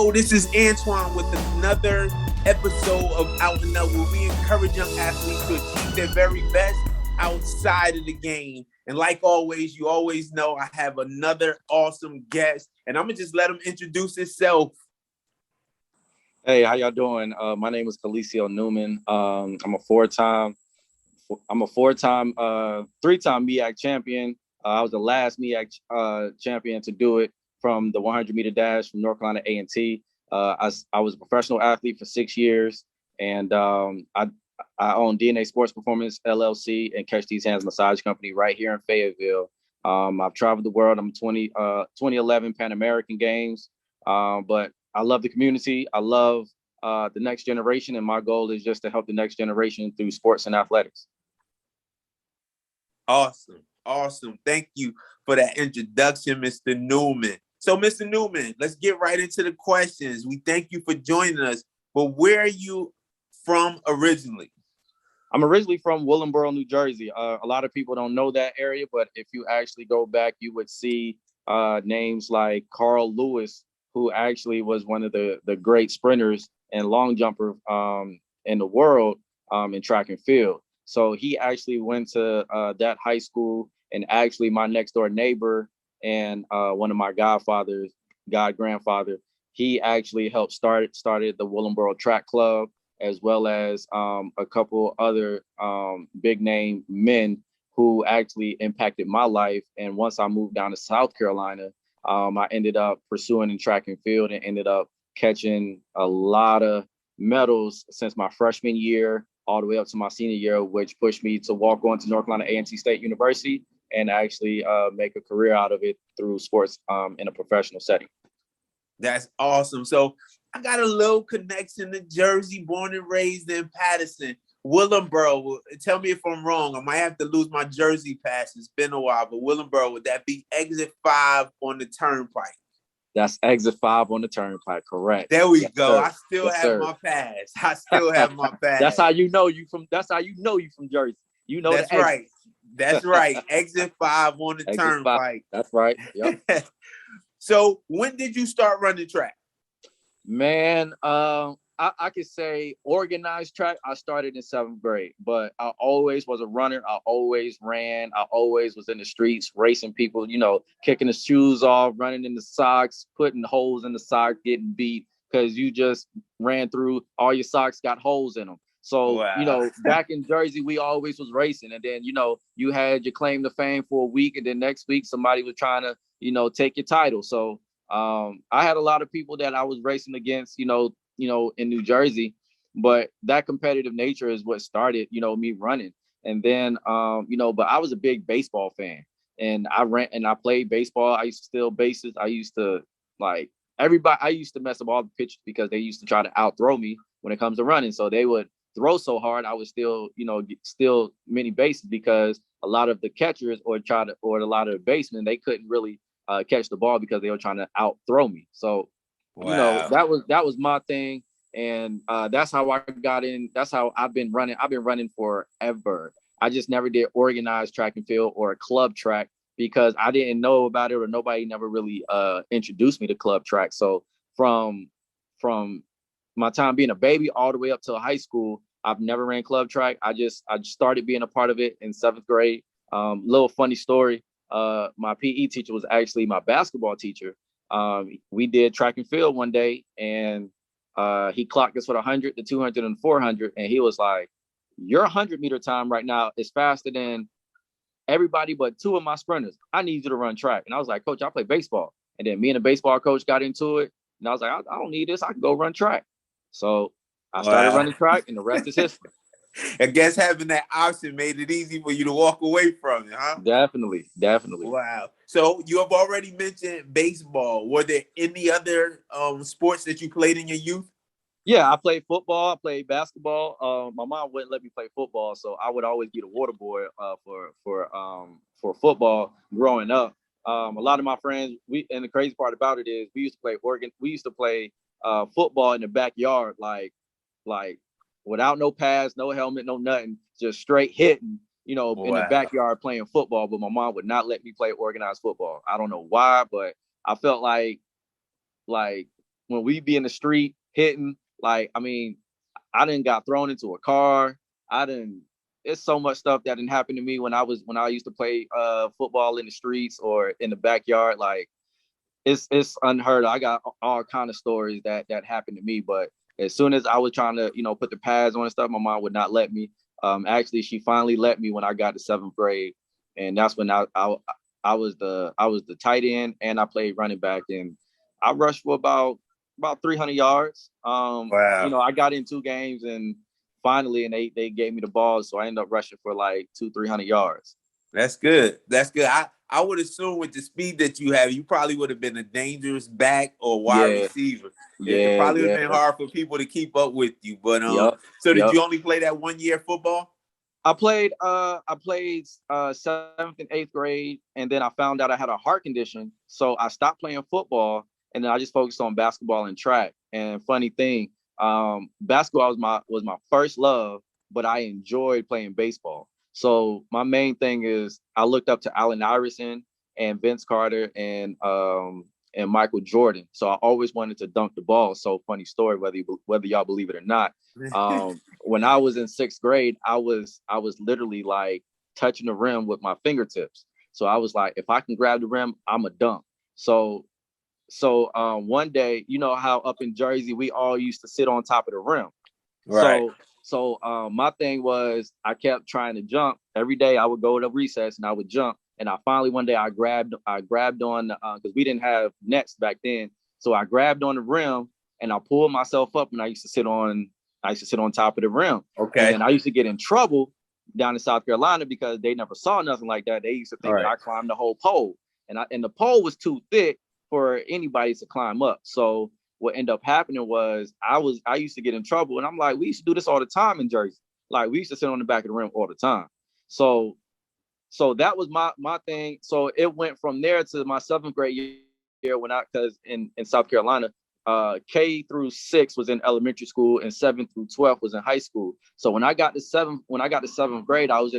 Yo, this is Antoine with another episode of Out and Up, where we encourage young athletes to achieve their very best outside of the game. And like always, you always know I have another awesome guest, and I'm gonna just let him introduce himself. Hey, how y'all doing? My name is Calesio Newman. I'm a four-time, three-time MEAC champion. I was the last MEAC champion to do it from the 100-meter dash from North Carolina A&T. I was a professional athlete for 6 years, and I own DNA Sports Performance LLC and Catch These Hands Massage Company right here in Fayetteville. I've traveled the world. I'm 2011 Pan American Games, but I love the community. I love the next generation, and my goal is just to help the next generation through sports and athletics. Awesome. Thank you for that introduction, Mr. Newman. So, Mr. Newman, let's get right into the questions. We thank you for joining us, but where are you from originally? I'm originally from Willingboro, New Jersey. A lot of people don't know that area, but if you actually go back, you would see names like Carl Lewis, who actually was one of the great sprinters and long jumper in the world in track and field. So he actually went to that high school, and actually my next door neighbor and one of my grandfather, he actually helped started the Willingboro Track Club, as well as a couple other big name men who actually impacted my life. And once I moved down to South Carolina, I ended up pursuing in track and field and ended up catching a lot of medals since my freshman year all the way up to my senior year, which pushed me to walk on to North Carolina A&T State University and actually make a career out of it through sports in a professional setting. That's awesome. So I got a little connection to Jersey, born and raised in Patterson. Willingboro, tell me if I'm wrong. I might have to lose my Jersey pass. It's been a while, but Willingboro, would that be exit 5 on the turnpike? That's exit 5 on the turnpike, correct. There we go. Sir. I still have my pass. That's how you know you from Jersey. You know that's right. That's right. Exit 5 on the turnpike. 5. That's right. Yep. So when did you start running track? Man, I could say organized track. I started in 7th grade, but I always was a runner. I always ran. I always was in the streets racing people, kicking the shoes off, running in the socks, putting holes in the socks, getting beat because you just ran through all your socks, got holes in them. So, wow. Back in Jersey, we always was racing. And then, you had your claim to fame for a week. And then next week, somebody was trying to, take your title. So I had a lot of people that I was racing against, in New Jersey, but that competitive nature is what started, me running. And then, but I was a big baseball fan, and I ran and I played baseball. I used to steal bases. I used to I used to mess up all the pitchers because they used to try to outthrow me when it comes to running. So they would throw so hard, I would still, steal many bases because a lot of the catchers or a lot of the basemen, they couldn't really catch the ball because they were trying to outthrow me. So wow. that was my thing. And that's how I got in. That's how I've been running. I've been running forever. I just never did organized track and field or a club track because I didn't know about it, or nobody never really introduced me to club track. So from my time being a baby all the way up to high school, I've never ran club track. I just started being a part of it in 7th grade. Little funny story. My PE teacher was actually my basketball teacher. We did track and field one day, and he clocked us with 100, the 200, and 400, and he was like, "Your 100-meter time right now is faster than everybody but 2 of my sprinters. I need you to run track." And I was like, "Coach, I play baseball." And then me and the baseball coach got into it, and I was like, "I don't need this. I can go run track." So I started running track, and the rest is history. I guess having that option made it easy for you to walk away from it, huh? Definitely. Wow. So you have already mentioned baseball. Were there any other sports that you played in your youth? Yeah, I played football. I played basketball. My mom wouldn't let me play football, so I would always be the water boy for football growing up. A lot of my friends, and the crazy part about it is we used to play football in the backyard, like without no pads, no helmet, no nothing, just straight hitting, Wow. in the backyard playing football. But my mom would not let me play organized football. I don't know why, but I felt like when we be in the street hitting, like, I mean, I didn't got thrown into a car. I didn't. It's so much stuff that didn't happen to me when I used to play football in the streets or in the backyard. Like, it's unheard of. I got all kind of stories that happened to me, but as soon as I was trying to, put the pads on and stuff, my mom would not let me. Actually, she finally let me when I got to seventh grade, and that's when I was the tight end and I played running back, and I rushed for about 300 yards. Wow. I got in 2 games and finally, and they gave me the ball, so I ended up rushing for like 200-300 yards. That's good. That's good. I would assume with the speed that you have, you probably would have been a dangerous back or wide Yeah, receiver. It yeah, probably would yeah. have been hard for people to keep up with you. But Yep, so did yep. you only play that 1 year football? I played 7th and 8th grade, and then I found out I had a heart condition, so I stopped playing football, and then I just focused on basketball and track. And funny thing, basketball was my first love, but I enjoyed playing baseball. So my main thing is I looked up to Allen Iverson and Vince Carter and Michael Jordan. So I always wanted to dunk the ball. So funny story, whether y'all believe it or not. When I was in 6th grade, I was literally like touching the rim with my fingertips. So I was like, if I can grab the rim, I'm a dunk. So one day, you know how up in Jersey we all used to sit on top of the rim. Right. So my thing was I kept trying to jump every day. I would go to recess and I would jump. And I finally one day I grabbed on because we didn't have nets back then. So I grabbed on the rim and I pulled myself up, and I used to sit on top of the rim. And Okay. then I used to get in trouble down in South Carolina because they never saw nothing like that. They used to think that I climbed the whole pole, and the pole was too thick for anybody to climb up. So what ended up happening was I used to get in trouble, and I'm like, we used to do this all the time in Jersey. Like, we used to sit on the back of the rim all the time. So that was my thing. So it went from there to my 7th grade year because in South Carolina, K through 6 was in elementary school and 7th through 12th was in high school. So when I got to 7th grade, I was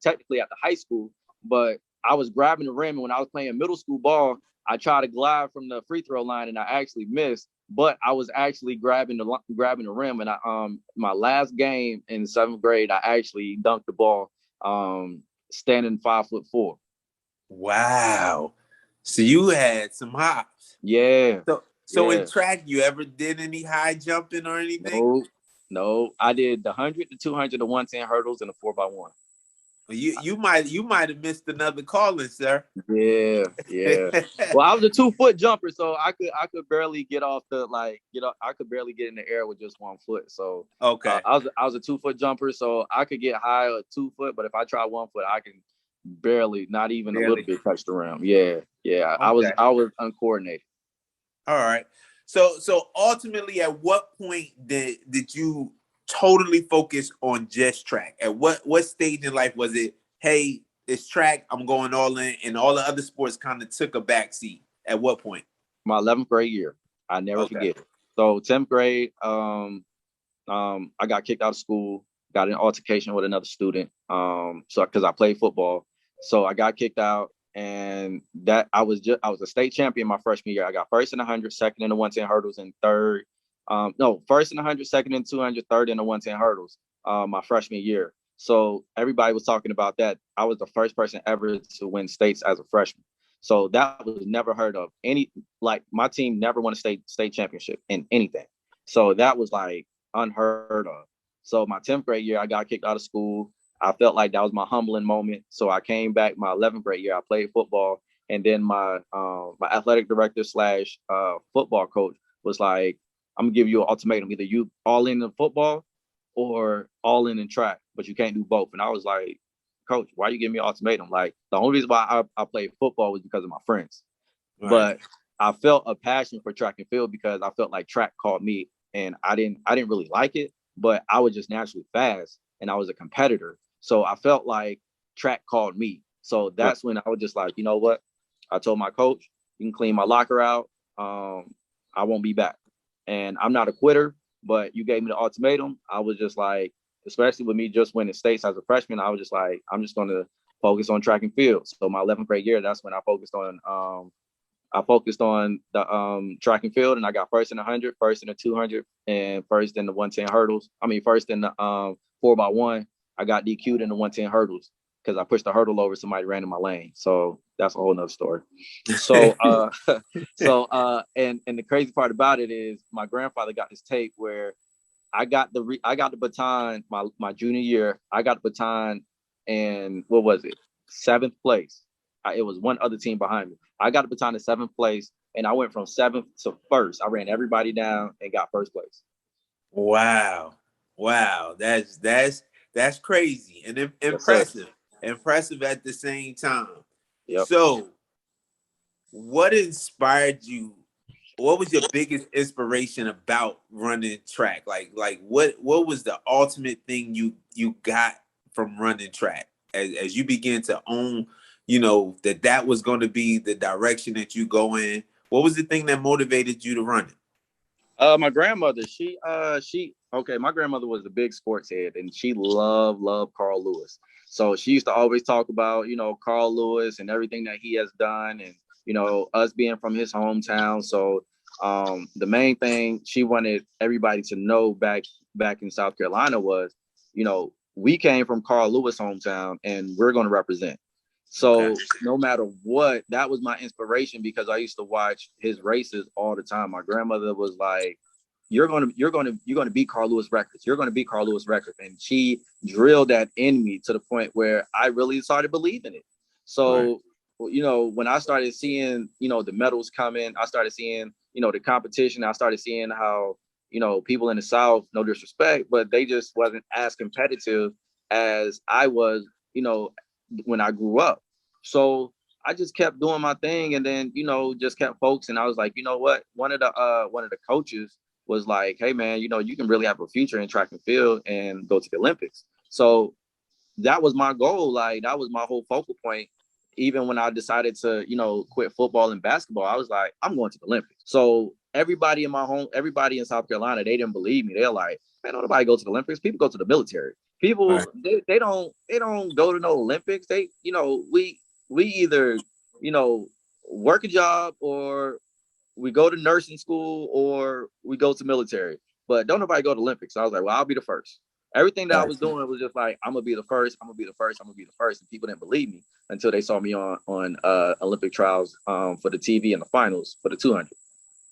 technically at the high school, but I was grabbing the rim, and when I was playing middle school ball, I tried to glide from the free throw line and I actually missed, but I was actually grabbing the rim, and my last game in 7th grade, I actually dunked the ball, standing 5'4". Wow. So you had some hops. Yeah. So in track, you ever did any high jumping or anything? No. I did the 100, the 200, the 110 hurdles, and the 4x1. You might have missed another calling, sir. Yeah. Well, I was a 2-foot jumper, so I could barely get off I could barely get in the air with just 1 foot. So Okay. I was a 2-foot jumper, so I could get high at 2 foot, but if I try 1 foot, I can barely, not even a little bit, touch the rim. Yeah. Okay. I was uncoordinated. All right. So ultimately, at what point did you totally focus on just track? At what stage in life was it? Hey, it's track. I'm going all in, and all the other sports kind of took a backseat. At what point? My 11th grade year. I never forget it. So 10th grade, I got kicked out of school. Got in an altercation with another student. So because I played football, so I got kicked out. And that I was a state champion my freshman year. I got first in the 100, second in the 110 hurdles, and third. First in the 100, second in 200, third in the 110 hurdles. My freshman year. So everybody was talking about that. I was the first person ever to win states as a freshman. So that was never heard of. My team never won a state championship in anything. So that was like unheard of. So my 10th grade year, I got kicked out of school. I felt like that was my humbling moment. So I came back my 11th grade year. I played football, and then my athletic director / football coach was like, "I'm gonna give you an ultimatum: either you all in football or all in track, but you can't do both." And I was like, "Coach, why you giving me an ultimatum? Like, the only reason why I played football was because of my friends, Right. But I felt a passion for track and field because I felt like track called me, and I didn't really like it, but I was just naturally fast, and I was a competitor. So I felt like track called me. So that's when I was just like, you know what? I told my coach, you can clean my locker out. I won't be back. And I'm not a quitter, but you gave me the ultimatum. I was just like, especially with me just winning states as a freshman, I was just like, I'm just going to focus on track and field. So my 11th grade year, that's when I focused on I focused on the track and field, and I got first in the 100, first in the 200, and first in the 110 hurdles. I mean, first in the 4x1. I got DQ'd in the 110 hurdles because I pushed the hurdle over. Somebody ran in my lane. So that's a whole nother story. So, and the crazy part about it is my grandfather got this tape where I got the baton my junior year. I got the baton, and what was it? 7th place. It was one other team behind me. I got the baton in 7th place, and I went from 7th to 1st. I ran everybody down and got 1st place. Wow, that's crazy and impressive, impressive at the same time. Yep. So, what inspired you? What was your biggest inspiration about running track? Like what was the ultimate thing you got from running track as you begin to own, that was going to be the direction that you go in? What was the thing that motivated you to run it? My grandmother, my grandmother was a big sports head, and she loved Carl Lewis. So she used to always talk about, Carl Lewis and everything that he has done, and, us being from his hometown. So the main thing she wanted everybody to know back in South Carolina was, we came from Carl Lewis' hometown, and we're going to represent. So no matter what, that was my inspiration, because I used to watch his races all the time. My grandmother was like, you're gonna beat Carl Lewis records. You're gonna beat Carl Lewis records. And she drilled that in me to the point where I really started believing it. So, when I started seeing, the medals coming, I started seeing, the competition. I started seeing how, people in the South, no disrespect, but they just wasn't as competitive as I was, when I grew up. So I just kept doing my thing, and then, just kept focusing. I was like, you know what? One of the coaches was like, hey man, you can really have a future in track and field and go to the Olympics. So that was my goal. Like, that was my whole focal point. Even when I decided to, quit football and basketball, I was like, I'm going to the Olympics. So everybody in South Carolina, they didn't believe me. They're like, man, don't nobody go to the Olympics. People go to the military. People, they don't go to no Olympics. They, we either, work a job, or we go to nursing school, or we go to military. But don't nobody go to Olympics. So I was like, well, I'll be the first. Everything that I was doing was just like, I'm gonna be the first. I'm gonna be the first. I'm gonna be the first. And people didn't believe me until they saw me on Olympic trials for the TV in the finals for the 200.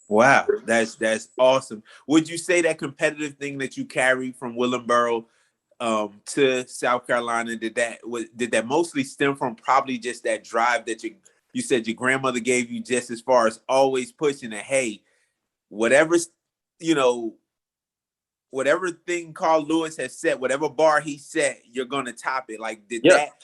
Wow, that's awesome. Would you say that competitive thing that you carried from Willingboro to South Carolina, did that mostly stem from probably just that drive that you said your grandmother gave you, just as far as always pushing it? Hey, whatever's, whatever thing Carl Lewis has set, whatever bar he set, you're gonna top it. Like,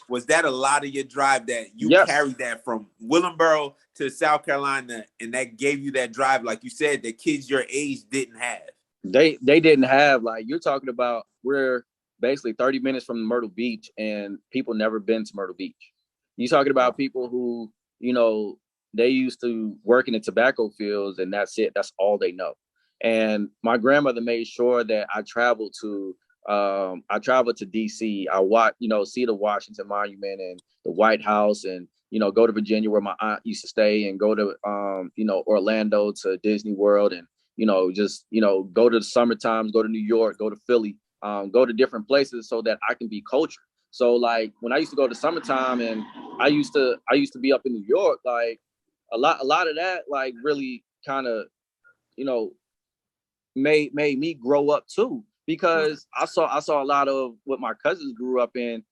was that a lot of your drive, that you carried that from Willingboro to South Carolina, and that gave you that drive, like you said, that kids your age didn't have? They didn't have. Like, you're talking about, we're basically 30 minutes from Myrtle Beach, and people never been to Myrtle Beach. You're talking about people who, they used to work in the tobacco fields, and that's it. That's all they know. And my grandmother made sure that I traveled to DC. I watched, see the Washington Monument and the White House, and, go to Virginia where my aunt used to stay, and go to, Orlando to Disney World, and, just, go to the summer times, go to New York, go to Philly, go to different places so that I can be cultured. So like, when I used to go to summertime, and I used to be up in New York, like a lot of that, like, really kind of, made me grow up too, because I saw a lot of what my cousins grew up in,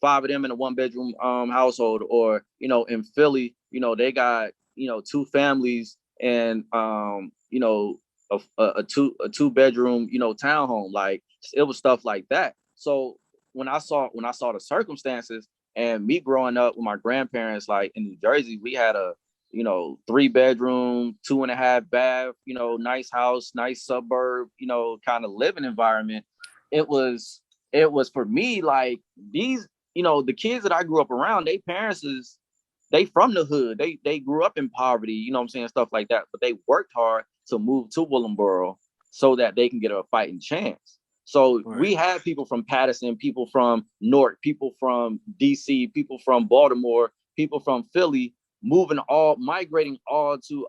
5 of them in a 1-bedroom household, or, in Philly, they got, 2 families, and, a 2-bedroom, townhome. Like, it was stuff like that. So when I saw the circumstances, and me growing up with my grandparents, like in New Jersey, we had a 3-bedroom, 2.5 bath, nice house, nice suburb, kind of living environment. It was for me, like, these, the kids that I grew up around, they parents they from the hood. They grew up in poverty, what I'm saying, stuff like that. But they worked hard to move to Willingboro so that they can get a fighting chance. So we had people from Patterson, people from Newark, people from DC, people from Baltimore, people from Philly migrating all to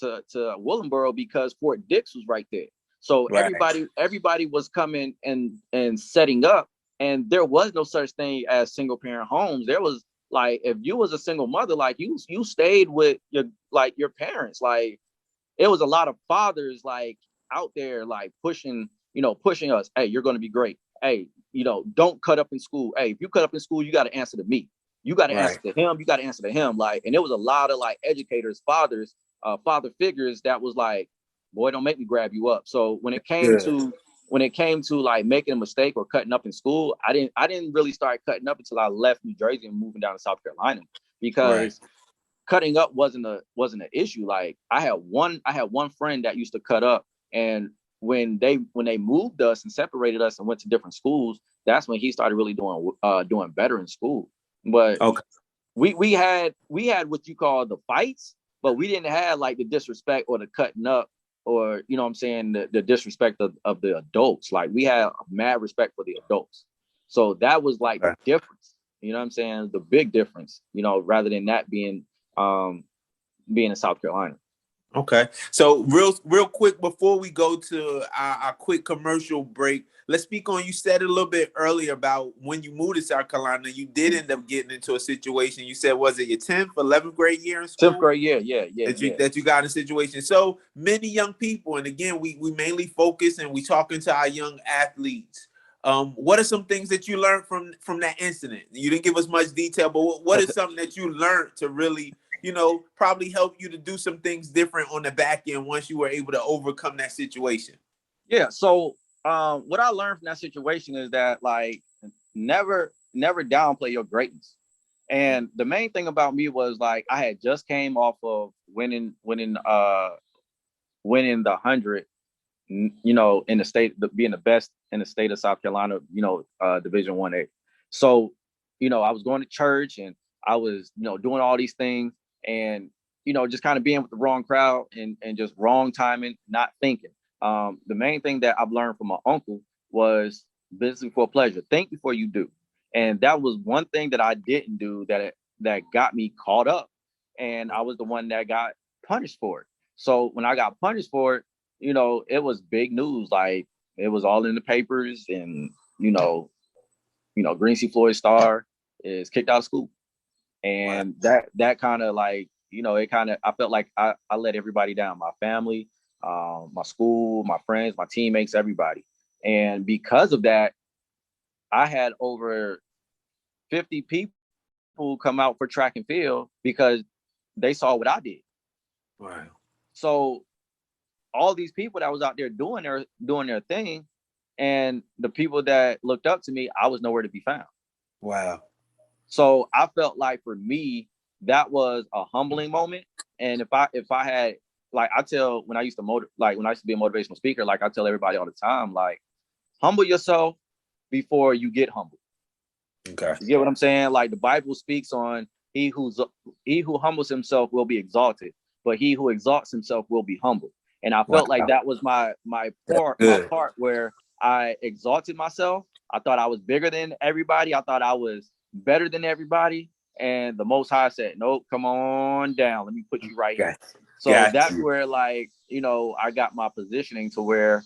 Willenboro because Fort Dix was right there. So Right. everybody was coming and setting up, and there was no such thing as single parent homes. There was like, if you was a single mother, like you stayed with your parents. Like, it was a lot of fathers like out there like pushing us. Hey, you're going to be great. Hey, don't cut up in school. Hey, if you cut up in school, you got to answer to me. You got to answer to him. You got to answer to him. Like, and there was a lot of like educators, fathers, father figures that was like, boy, don't make me grab you up. So when it came to like making a mistake or cutting up in school, I didn't really start cutting up until I left New Jersey and moving down to South Carolina, because cutting up wasn't an issue. Like, I had one friend that used to cut up, and when they moved us and separated us and went to different schools, that's when he started really doing better in school. But we had what you call the fights, but we didn't have like the disrespect or the cutting up, or what I'm saying, the disrespect of the adults. Like, we had mad respect for the adults. So that was like the difference. You know what I'm saying? The big difference, rather than that being in South Carolina. Okay. So real quick before we go to our quick commercial break, let's speak on, you said a little bit earlier about when you moved to South Carolina, you did end up getting into a situation. You said, was it your 10th, 11th grade year in school? 10th grade year, yeah. That you got in a situation. So many young people, and again, we mainly focus and we talking to our young athletes. What are some things that you learned from that incident? You didn't give us much detail, but what is something that you learned to really, probably help you to do some things different on the back end once you were able to overcome that situation? Yeah. So what I learned from that situation is that, like, never downplay your greatness. And the main thing about me was, like, I had just came off of winning the 100, in the state, being the best in the state of South Carolina, Division 1A. So, I was going to church and I was, doing all these things, and, just kind of being with the wrong crowd and just wrong timing, not thinking. The main thing that I've learned from my uncle was business for pleasure. Think before you do. And that was one thing that I didn't do that got me caught up. And I was the one that got punished for it. So when I got punished for it, it was big news. Like, it was all in the papers, and, Green Sea Floyd star is kicked out of school. And that kind of like, I felt like I let everybody down, my family, my school, my friends, my teammates, everybody. And because of that, I had over 50 people come out for track and field because they saw what I did. Wow. So all these people that was out there doing their thing, and the people that looked up to me, I was nowhere to be found. Wow. So I felt like, for me, that was a humbling moment. And if I had, like, when I used to be a motivational speaker, like, I tell everybody all the time, like, humble yourself before you get humbled. Okay. You get what I'm saying? Like, the Bible speaks on he who humbles himself will be exalted, but he who exalts himself will be humbled. And I felt like that was my part where I exalted myself. I thought I was bigger than everybody. I thought I was better than everybody. And the Most High said, nope, come on down. Let me put you right here. So that's where, like, I got my positioning to where,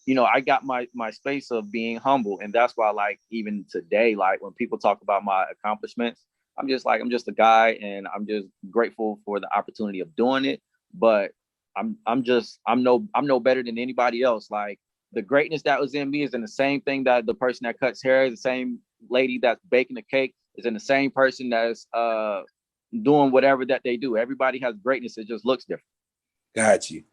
I got my space of being humble. And that's why, like, even today, like, when people talk about my accomplishments, I'm just a guy, and I'm just grateful for the opportunity of doing it. But I'm no better than anybody else. Like, the greatness that was in me is in the same thing that the person that cuts hair is, the same lady that's baking the cake is in the same person that's doing whatever that they do. Everybody has greatness. It just looks different. Got you.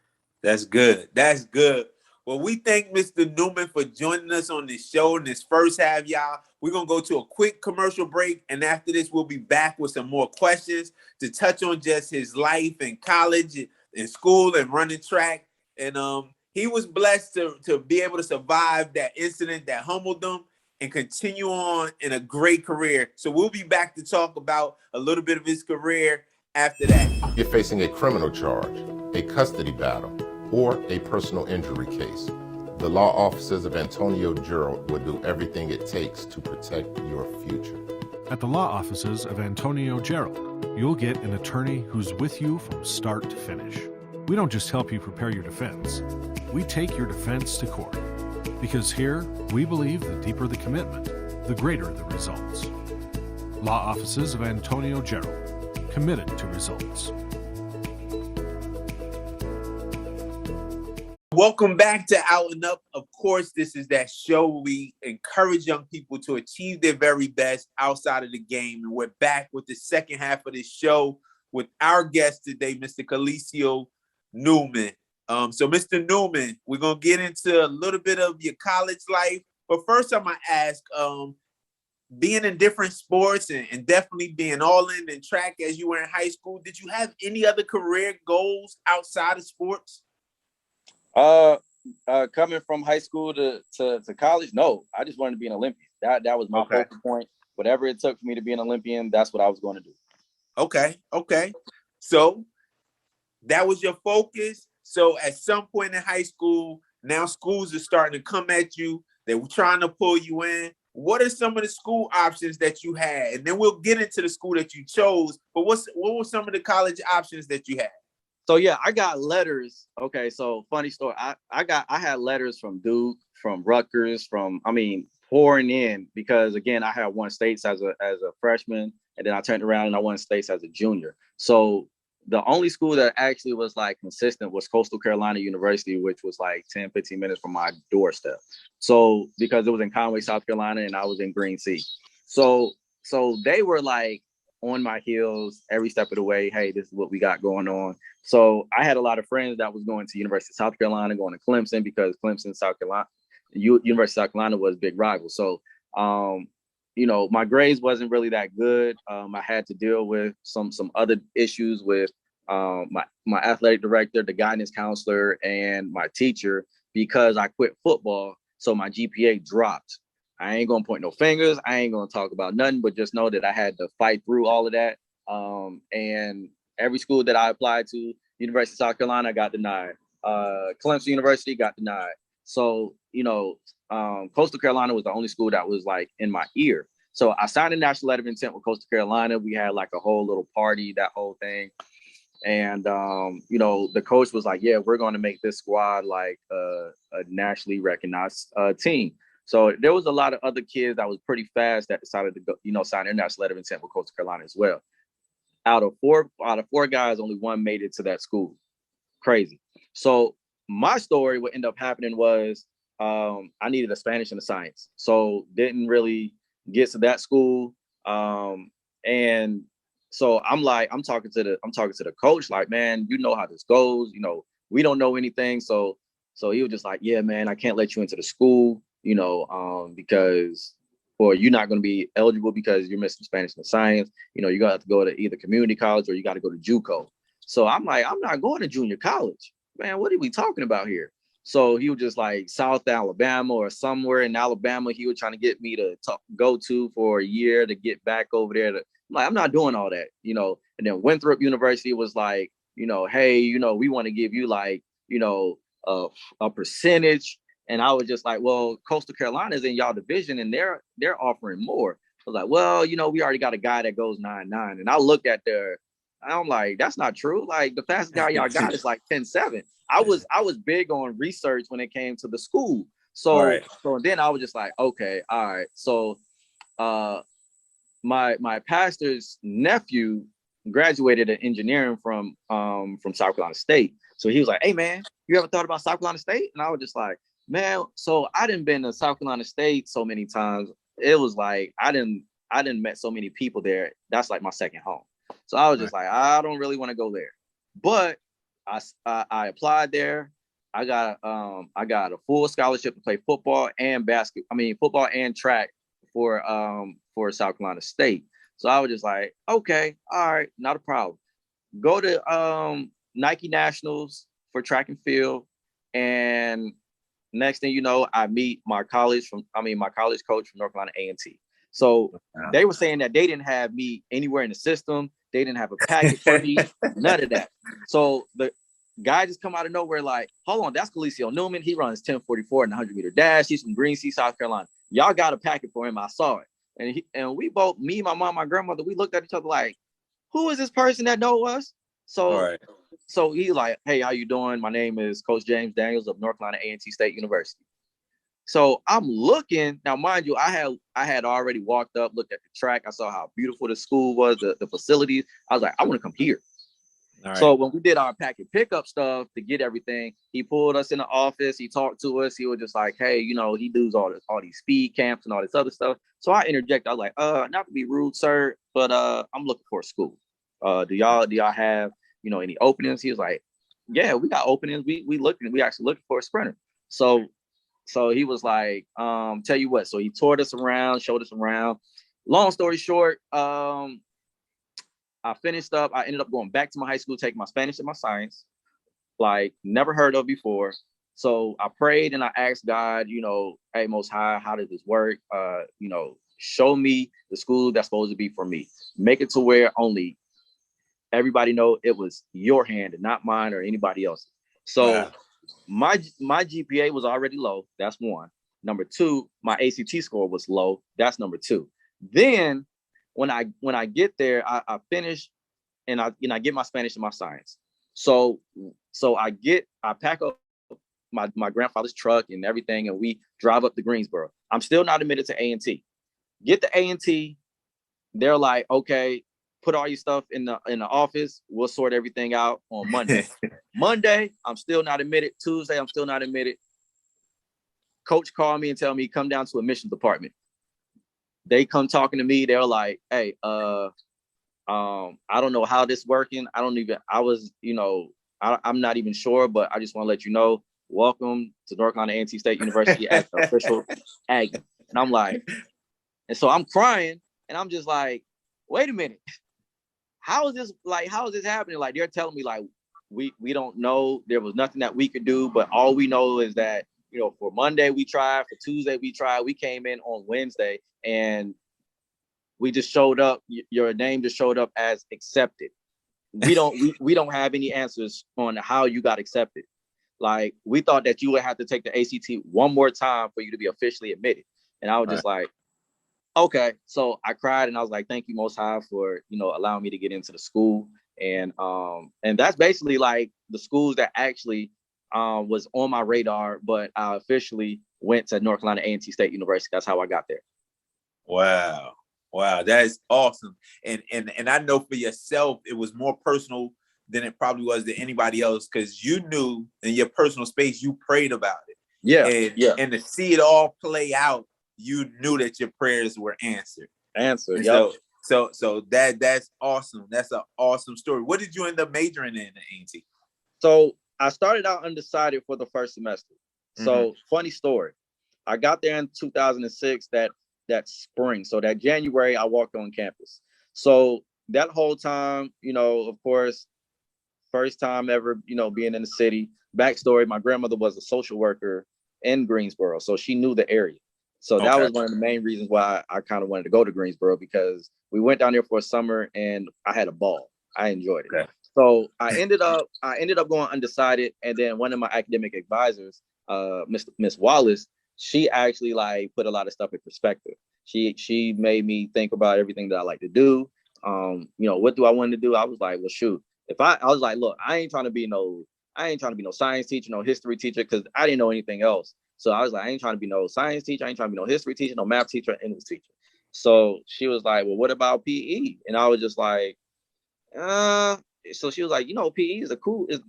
That's good. That's good. Well, we thank Mr. Newman for joining us on this show in this first half, y'all. We're going to go to a quick commercial break, and after this, we'll be back with some more questions to touch on just his life in college and school and running track. And he was blessed to be able to survive that incident that humbled him and continue on in a great career. So we'll be back to talk about a little bit of his career after that. You're facing a criminal charge, a custody battle, or a personal injury case. The law offices of Antonio Gerald will do everything it takes to protect your future. At the law offices of Antonio Gerald, you'll get an attorney who's with you from start to finish. We don't just help you prepare your defense. We take your defense to court. Because here, we believe the deeper the commitment, the greater the results. Law Offices of Antonio Gerald, committed to results. Welcome back to Out and Up. Of course, this is that show where we encourage young people to achieve their very best outside of the game. And we're back with the second half of this show with our guest today, Mr. Calesio Newman. So, Mr. Newman, we're going to get into a little bit of your college life. But first, I'm going to ask, being in different sports and definitely being all in track as you were in high school, did you have any other career goals outside of sports? Coming from high school to college, no, I just wanted to be an Olympian. That was my focal point. Whatever it took for me to be an Olympian, that's what I was going to do. Okay. So that was your focus. So at some point in high school, now schools are starting to come at you. They were trying to pull you in. What are some of the school options that you had? And then we'll get into the school that you chose. But what were some of the college options that you had? So yeah, I got letters. Okay, so funny story. I had letters from Duke, from Rutgers, pouring in, because again, I had won states as a freshman, and then I turned around and I won states as a junior. So the only school that actually was like consistent was Coastal Carolina University, which was like 10, 15 minutes from my doorstep. So because it was in Conway, South Carolina, and I was in Green Sea. So they were like on my heels every step of the way. Hey, this is what we got going on. So I had a lot of friends that was going to University of South Carolina, going to Clemson, because Clemson, South Carolina, University of South Carolina was a big rival. So, my grades wasn't really that good. I had to deal with some other issues with my athletic director, the guidance counselor, and my teacher, because I quit football. So my GPA dropped. I ain't gonna point no fingers. I ain't gonna talk about nothing, but just know that I had to fight through all of that. And every school that I applied to, University of South Carolina, got denied. Clemson University got denied. So, Coastal Carolina was the only school that was like in my ear. So I signed a national letter of intent with Coastal Carolina. We had like a whole little party, that whole thing. And, the coach was like, yeah, we're going to make this squad like a nationally recognized team. So there was a lot of other kids that was pretty fast that decided to go, sign their national letter of intent with Coastal Carolina as well. Out of four guys, only one made it to that school. Crazy. So my story, what ended up happening was I needed a Spanish and a science. So didn't really get to that school. And so I'm talking to the coach, like, man, you know how this goes. We don't know anything. So he was just like, yeah, man, I can't let you into the school, because, or you're not going to be eligible because you're missing Spanish and science. You're going to have to go to either community college or you got to go to JUCO. So I'm like, I'm not going to junior college, man. What are we talking about here? So he was just like South Alabama or somewhere in Alabama. He was trying to get me to go to for a year to get back over there. I'm like, I'm not doing all that, And then Winthrop University was like, hey, we want to give you like, a percentage. And I was just like, well, Coastal Carolina is in y'all division and they're offering more. I was like, well, we already got a guy that goes 9.9. And I looked at I'm like, that's not true. Like the fastest guy y'all got is like 10.7. I was big on research when it came to the school. So then I was just like, okay, all right. So my pastor's nephew graduated in engineering from South Carolina State. So he was like, hey man, you ever thought about South Carolina State? And I was just like, man, so I didn't been to South Carolina State so many times. It was like I didn't met so many people there. That's like my second home. So I was just like, I don't really want to go there. But I applied there. I got a full scholarship to play football and football and track for South Carolina State. So I was just like, okay, all right, not a problem. Go to Nike Nationals for track and field, and next thing you know, I meet my college coach from North Carolina A&T. So they were saying that they didn't have me anywhere in the system. They didn't have a packet for me, none of that. So the guy just come out of nowhere like, hold on, that's Calesio Newman. He runs 10:44 in the 100-meter dash. He's from Green Sea, South Carolina. Y'all got a packet for him. I saw it. And we both, me, my mom, my grandmother, we looked at each other like, who is this person that know us? So, Right. so he like, hey, how you doing? My name is Coach James Daniels of North Carolina A&T State University. So I'm looking now, mind you, I had already walked up, looked at the track. I saw how beautiful the school was, the facilities. I was like, I want to come here. Right. So when we did our packet pickup stuff to get everything, he pulled us in the office. He talked to us. He was just like, hey, you know, he does all these speed camps and all this other stuff. So I interjected. I was like, not to be rude, sir, but I'm looking for a school. Do y'all have, you know, any openings? He was like, yeah, we got openings. We actually looking for a sprinter. So he was like, tell you what. So he toured us around, showed us around. Long story short, I finished up. I ended up going back to my high school, taking my Spanish and my science, like never heard of before. So I prayed and I asked God, you know, hey, Most High, how does this work? You know, show me the school that's supposed to be for me. Make it to where only everybody know it was your hand and not mine or anybody else's. So my GPA was already low. That's one. Number two, my ACT score was low. That's number two. Then when I get there, I finish and I get my Spanish and my science. So I pack up my grandfather's truck and everything, and we drive up to Greensboro. I'm still not admitted to A&T. Get to A&T, they're like, okay, put all your stuff in the office. We'll sort everything out on Monday. Monday, I'm still not admitted. Tuesday, I'm still not admitted. Coach called me and tell me come down to admissions department. They come talking to me. They're like, hey, I don't know how this working. I'm not even sure, but I just want to let you know, welcome to North Carolina A&T State University as the official Aggie. And I'm like, and so I'm crying and I'm just like, wait a minute. How is this happening? Like, they're telling me like, we don't know. There was nothing that we could do, but all we know is that, you know, for Monday we tried, for Tuesday we tried, we came in on Wednesday and we just showed up. Your name just showed up as accepted. We don't have any answers on how you got accepted. Like, we thought that you would have to take the ACT one more time for you to be officially admitted. And I was just like, okay. So I cried and I was like, thank you, Most High, for, you know, allowing me to get into the school. And that's basically like the schools that actually was on my radar, but I officially went to North Carolina A&T State University. That's how I got there. Wow, that is awesome. And I know for yourself, it was more personal than it probably was to anybody else, because you knew in your personal space, you prayed about it. And to see it all play out, you knew that your prayers were answered. Yep. So that's awesome. That's an awesome story. What did you end up majoring in A&T? So I started out undecided for the first semester. So funny story. I got there in 2006, that spring. So that January, I walked on campus. So that whole time, you know, of course, first time ever, you know, being in the city. Backstory, my grandmother was a social worker in Greensboro, so she knew the area. So that was one of the main reasons why I kind of wanted to go to Greensboro, because we went down there for a summer and I had a ball. I enjoyed it. So I ended up going undecided. And then one of my academic advisors, Miss Wallace, she actually like put a lot of stuff in perspective. She made me think about everything that I like to do. You know, what do I want to do? I was like, well, shoot, I was like, look, I ain't trying to be no science teacher, no history teacher, because I didn't know anything else. So I was like, I ain't trying to be no science teacher. I ain't trying to be no history teacher, no math teacher, English teacher. So she was like, well, what about PE? And I was just like, so she was like, you know, PE is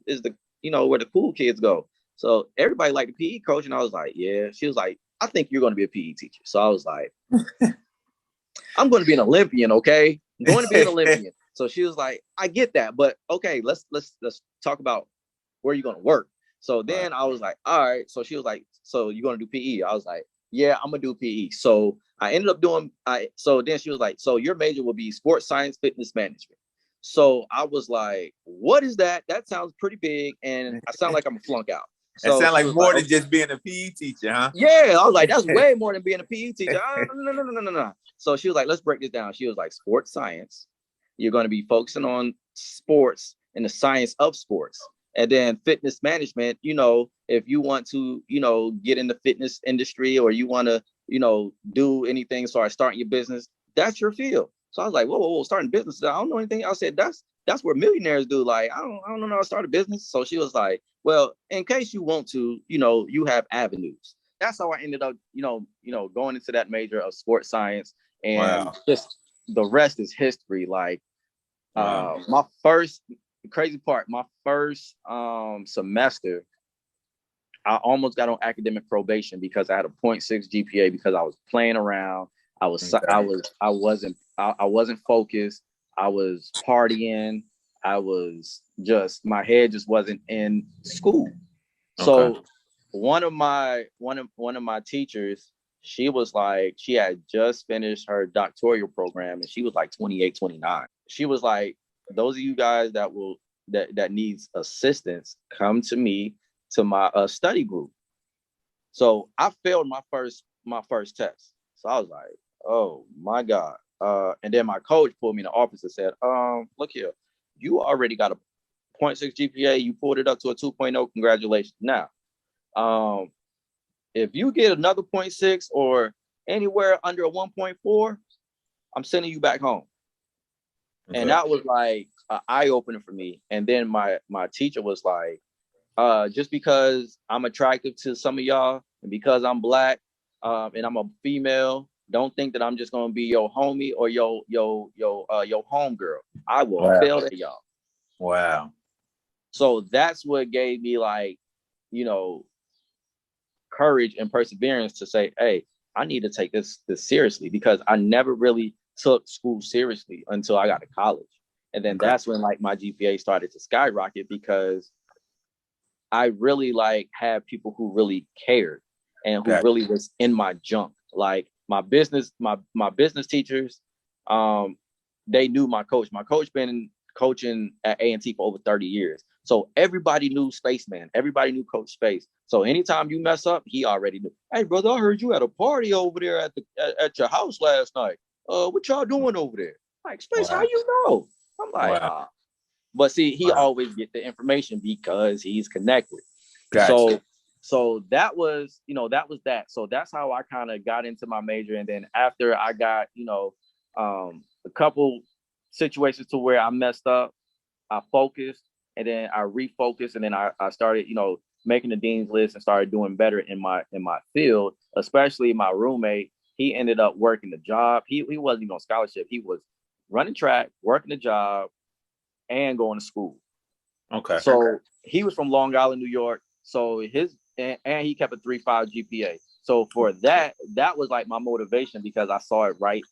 is the, you know, where the cool kids go. So everybody liked the PE coach. And I was like, yeah. She was like, I think you're going to be a PE teacher. So I was like, I'm going to be an Olympian. Okay. I'm going to be an Olympian. So she was like, I get that, but okay, let's talk about where you're going to work. So then I was like, all right. So she was like, so you're going to do PE? I was like, yeah, I'm going to do PE. So I ended up doing, so then she was like, so your major will be sports science, fitness management. So I was like, what is that? That sounds pretty big. And I sound like I'm a flunk out. So it sounds like more than just being a PE teacher, huh? Yeah. I was like, that's way more than being a PE teacher. No. So she was like, let's break this down. She was like, sports science. You're going to be focusing on sports and the science of sports. And then fitness management, you know, if you want to, you know, get in the fitness industry, or you want to, you know, do anything as far as starting your business, that's your field. So I was like, whoa, starting business. I don't know anything. I said, that's what millionaires do. Like, I don't know how to start a business. So she was like, well, in case you want to, you have avenues. That's how I ended up, going into that major of sports science, and just the rest is history. Like, my first crazy part, my first semester, I almost got on academic probation because I had a 0.6 GPA because I was playing around. I wasn't focused. I was partying. I was just, my head just wasn't in school. So one of my teachers, she was like, she had just finished her doctoral program and she was like 28, 29. She was like, those of you guys that needs assistance, come to me, to my study group. So I failed my first test. So I was like, oh my God. And then my coach pulled me in the office and said, look here, you already got a 0.6 GPA. You pulled it up to a 2.0. Congratulations. Now, if you get another 0.6 or anywhere under a 1.4, I'm sending you back home. Okay. And that was like an eye-opener for me. And then my teacher was like, just because I'm attractive to some of y'all and because I'm Black and I'm a female, don't think that I'm just gonna be your homie or your home girl. I will fail at y'all. Wow. So that's what gave me, like, courage and perseverance to say, hey, I need to take this seriously, because I never really took school seriously until I got to college. And then that's when, like, my GPA started to skyrocket, because I really, like, had people who really cared and who really was in my junk. Like, my business teachers, they knew my coach. My coach been coaching at A&T for over 30 years. So everybody knew Spaceman. Everybody knew Coach Space. So anytime you mess up, he already knew. Hey, brother, I heard you had a party over there at your house last night. What y'all doing over there? Like, Space, how you know? I'm like, But see, he always get the information because he's connected. Gotcha. So that was that. So that's how I kind of got into my major. And then after I got, a couple situations to where I messed up, I focused, and then I refocused, and then I started, making the dean's list and started doing better in my field. Especially my roommate, he ended up working the job. He wasn't even on scholarship. He was running track, working the job, and going to school. Okay. So he was from Long Island, New York. So and he kept a 3.5 GPA. So for that was like my motivation, because I saw it right,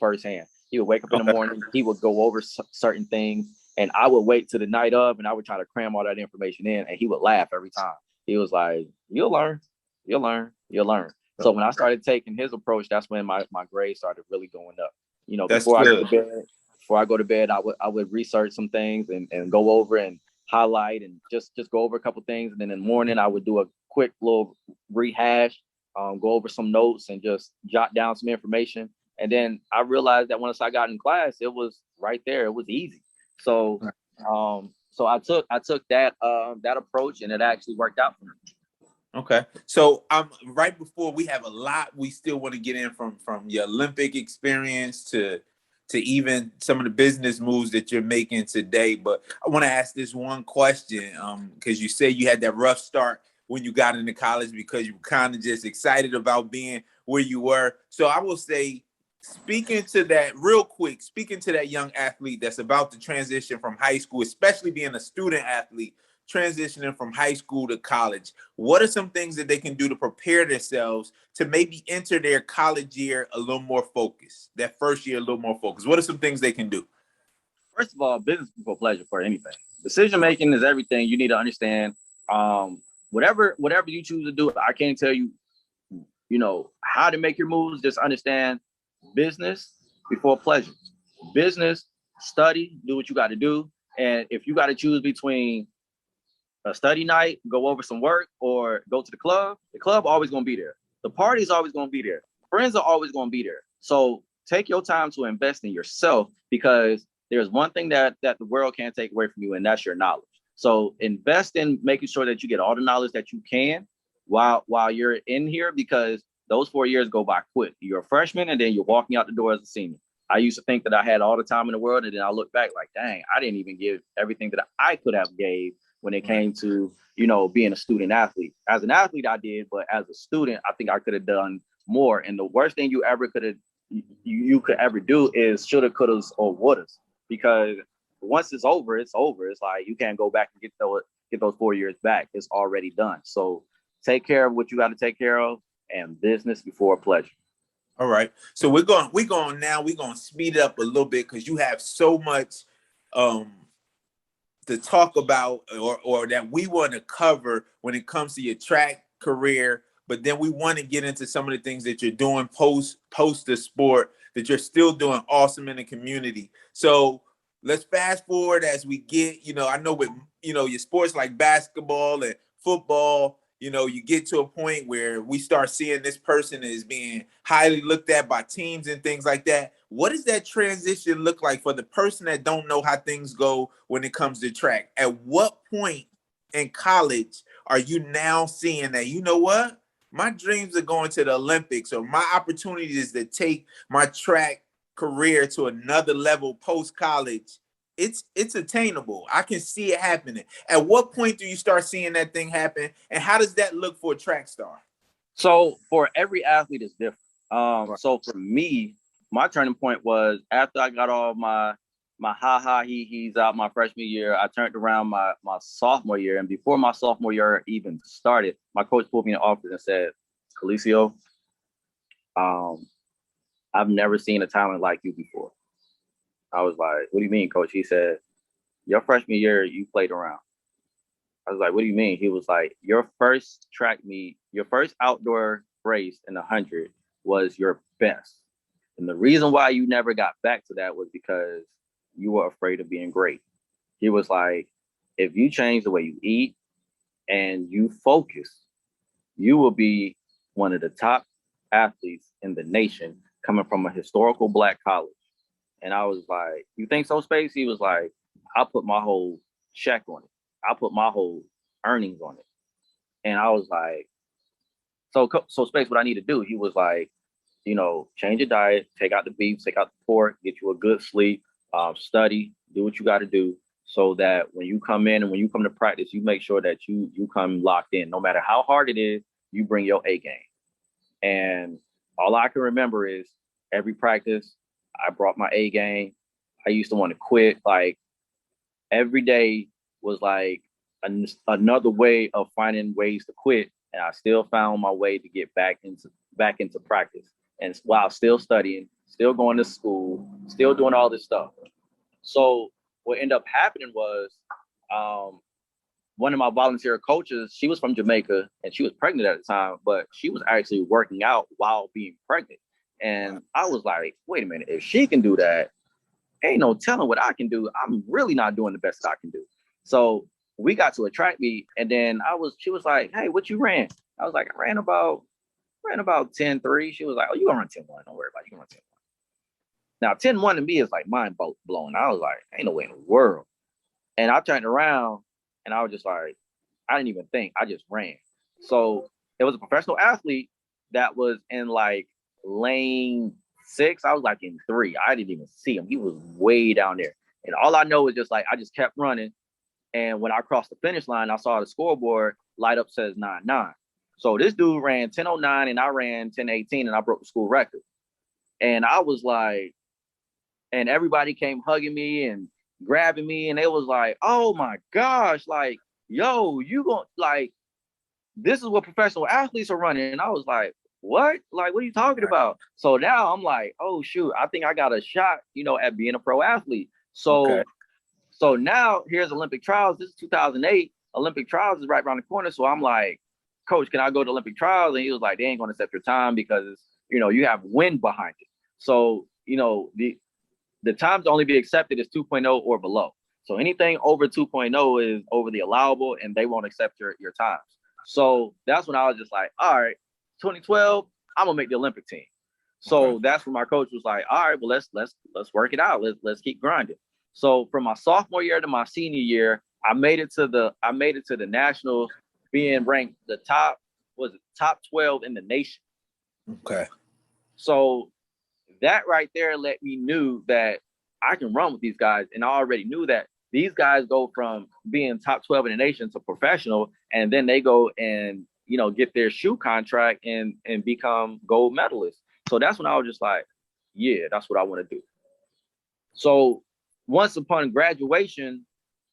firsthand. He would wake up in the morning, he would go over certain things, and I would wait till the night of, and I would try to cram all that information in, and he would laugh every time. He was like, you'll learn. So when I started taking his approach, that's when my grades started really going up. Before I go to bed, I would research some things and go over and highlight and just go over a couple things. And then in the morning, I would do a quick little rehash, go over some notes and just jot down some information. And then I realized that once I got in class, it was right there. It was easy. So I took that approach, and it actually worked out for me. Okay. So right before, we have a lot we still want to get in from your Olympic experience to even some of the business moves that you're making today. But I want to ask this one question, because you say you had that rough start when you got into college because you were kind of just excited about being where you were. So I will say, speaking to that young athlete that's about to transition from high school, especially being a student athlete, transitioning from high school to college, what are some things that they can do to prepare themselves to maybe enter their college year a little more focused, that first year a little more focused? What are some things they can do? First of all, business before pleasure for anything. Decision making is everything. You need to understand whatever you choose to do. I can't tell you, how to make your moves. Just understand business before pleasure. Business, study, do what you got to do. And if you got to choose between a study night, go over some work, or go to the club always going to be there. The party's always going to be there. Friends are always going to be there. So take your time to invest in yourself, because there's one thing that the world can't take away from you, and that's your knowledge. So invest in making sure that you get all the knowledge that you can while you're in here, because those 4 years go by quick. You're a freshman, and then you're walking out the door as a senior. I used to think that I had all the time in the world, and then I look back like, dang, I didn't even give everything that I could have gave when it came to, being a student athlete. As an athlete, I did, but as a student, I think I could have done more. And the worst thing you could ever do is shoulda, couldas, or wouldas, because once it's over, it's over. It's like you can't go back and get those 4 years back. It's already done. So take care of what you got to take care of, and business before pleasure. All right. So we're going to speed it up a little bit because you have so much to talk about or that we want to cover when it comes to your track career. But then we want to get into some of the things that you're doing post the sport that you're still doing awesome in the community. So let's fast forward as we get, I know with, your sports like basketball and football, you get to a point where we start seeing this person is being highly looked at by teams and things like that. What does that transition look like for the person that don't know how things go when it comes to track? At what point in college are you now seeing that, you know what? My dreams are going to the Olympics, or my opportunity is to take my track career to another level post-college. It's attainable. I can see it happening. At what point do you start seeing that thing happen? And how does that look for a track star? So for every athlete, it's different. So for me, my turning point was after I got all my he's out my freshman year. I turned around my sophomore year, and before my sophomore year even started, my coach pulled me in the office and said, "Calesio, I've never seen a talent like you before." I was like, "What do you mean, coach?" He said, "Your freshman year, you played around." I was like, "What do you mean?" He was like, "Your first track meet, your first outdoor race in 100 was your best. And the reason why you never got back to that was because you were afraid of being great." He was like, "If you change the way you eat and you focus, you will be one of the top athletes in the nation coming from a historical Black college." And I was like, "You think so, Space?" He was like, "I'll put my whole check on it. I'll put my whole earnings on it." And I was like, so Space, what I need to do? He was like, change your diet, take out the beef, take out the pork, get you a good sleep, study, do what you got to do, so that when you come in and when you come to practice, you make sure that you come locked in. No matter how hard it is, you bring your A game. And all I can remember is every practice, I brought my A game. I used to want to quit. Like every day was like another way of finding ways to quit. And I still found my way to get back into practice. And while still studying, still going to school, still doing all this stuff. So what ended up happening was one of my volunteer coaches, she was from Jamaica and she was pregnant at the time, but she was actually working out while being pregnant. And I was like, wait a minute, if she can do that, ain't no telling what I can do. I'm really not doing the best I can do. So we got to a track meet, and then she was like, "Hey, what you ran?" I was like, "I ran about 10.3. She was like, "Oh, you gonna run 10.1. Don't worry about it. You can run 10.1. Now, 10.1 to me is like mind blowing. I was like, ain't no way in the world. And I turned around and I was just like, I didn't even think. I just ran. So it was a professional athlete that was in like lane 6. I was like in 3. I didn't even see him. He was way down there. And all I know is just like, I just kept running. And when I crossed the finish line, I saw the scoreboard light up, says 9.9. So this dude ran 10.09 and I ran 10.18 and I broke the school record. And I was like, and everybody came hugging me and grabbing me. And they was like, oh my gosh, like, yo, you going like, this is what professional athletes are running. And I was like, what? Like, what are you talking about? So now I'm like, oh shoot, I think I got a shot, at being a pro athlete. So, So now here's Olympic trials. This is 2008. Olympic trials is right around the corner. So I'm like, coach, can I go to Olympic trials? And he was like, they ain't going to accept your time because, you have wind behind it. So, the time to only be accepted is 2.0 or below. So anything over 2.0 is over the allowable and they won't accept your times. So that's when I was just like, all right, 2012, I'm gonna make the Olympic team. So that's when my coach was like, all right, well, let's work it out. Let's keep grinding. So from my sophomore year to my senior year, I made it to the nationals, being ranked the top 12 in the nation. Okay. So that right there let me knew that I can run with these guys. And I already knew that these guys go from being top 12 in the nation to professional, and then they go and, get their shoe contract and become gold medalists. So that's when I was just like, yeah, that's what I want to do. So once upon graduation,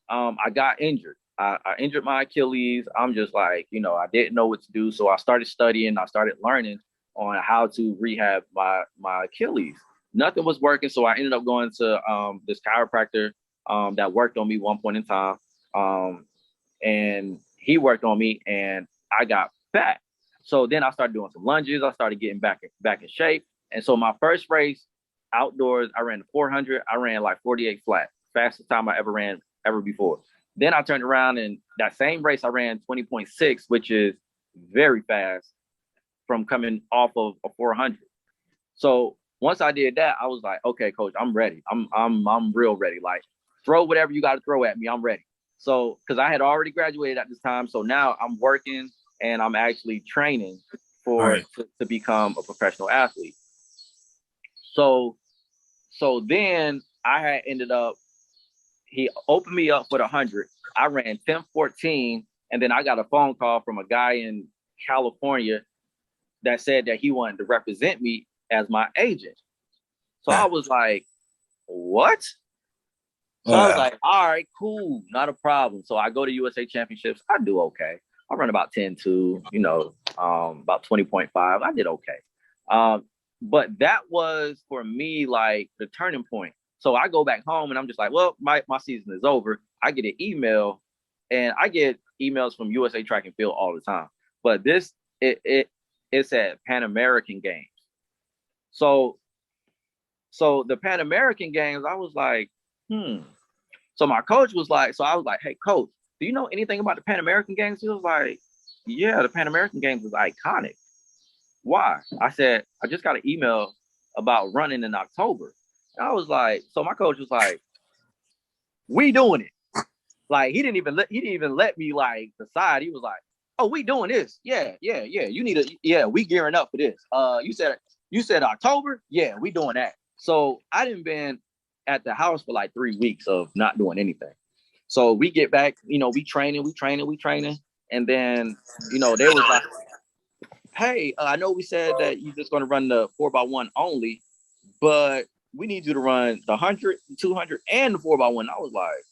I got injured. I injured my Achilles. I'm just like, I didn't know what to do. So I started studying. I started learning on how to rehab my Achilles. Nothing was working. So I ended up going to this chiropractor that worked on me one point in time. And he worked on me and I got fat. So then I started doing some lunges. I started getting back in shape. And so my first race outdoors, I ran the 400. I ran like 48 flat, fastest time I ever ran ever before. Then I turned around and that same race, I ran 20.6, which is very fast from coming off of a 400. So once I did that, I was like, okay, coach, I'm ready. I'm real ready. Like, throw whatever you got to throw at me. I'm ready. So, because I had already graduated at this time. So now I'm working and I'm actually training to become a professional athlete. So then I had ended up, he opened me up for the 100. I ran 10:14, and then I got a phone call from a guy in California that said that he wanted to represent me as my agent. So I was like, what? So I was like, all right, cool, not a problem. So I go to USA Championships. I do okay. I run about 10.2, about 20.5. I did okay. But that was for me like the turning point. So I go back home and I'm just like, well, my season is over. I get an email, and I get emails from USA Track and Field all the time. But it's at Pan American Games. So the Pan American Games, I was like, So my coach was like, so I was like, hey, coach, do you know anything about the Pan American Games? He was like, yeah, the Pan American Games is iconic. Why? I said, I just got an email about running in October. And I was like, so my coach was like, we doing it. Like, he didn't even let me like decide. He was like, oh, we doing this. Yeah. We gearing up for this. You said October? Yeah, we doing that. So I didn't been at the house for like 3 weeks of not doing anything. So we get back, we training. And then, they was like, hey, I know we said that you're just going to run the 4x1 only, but we need you to run the 100, 200, and the 4x1. I was like,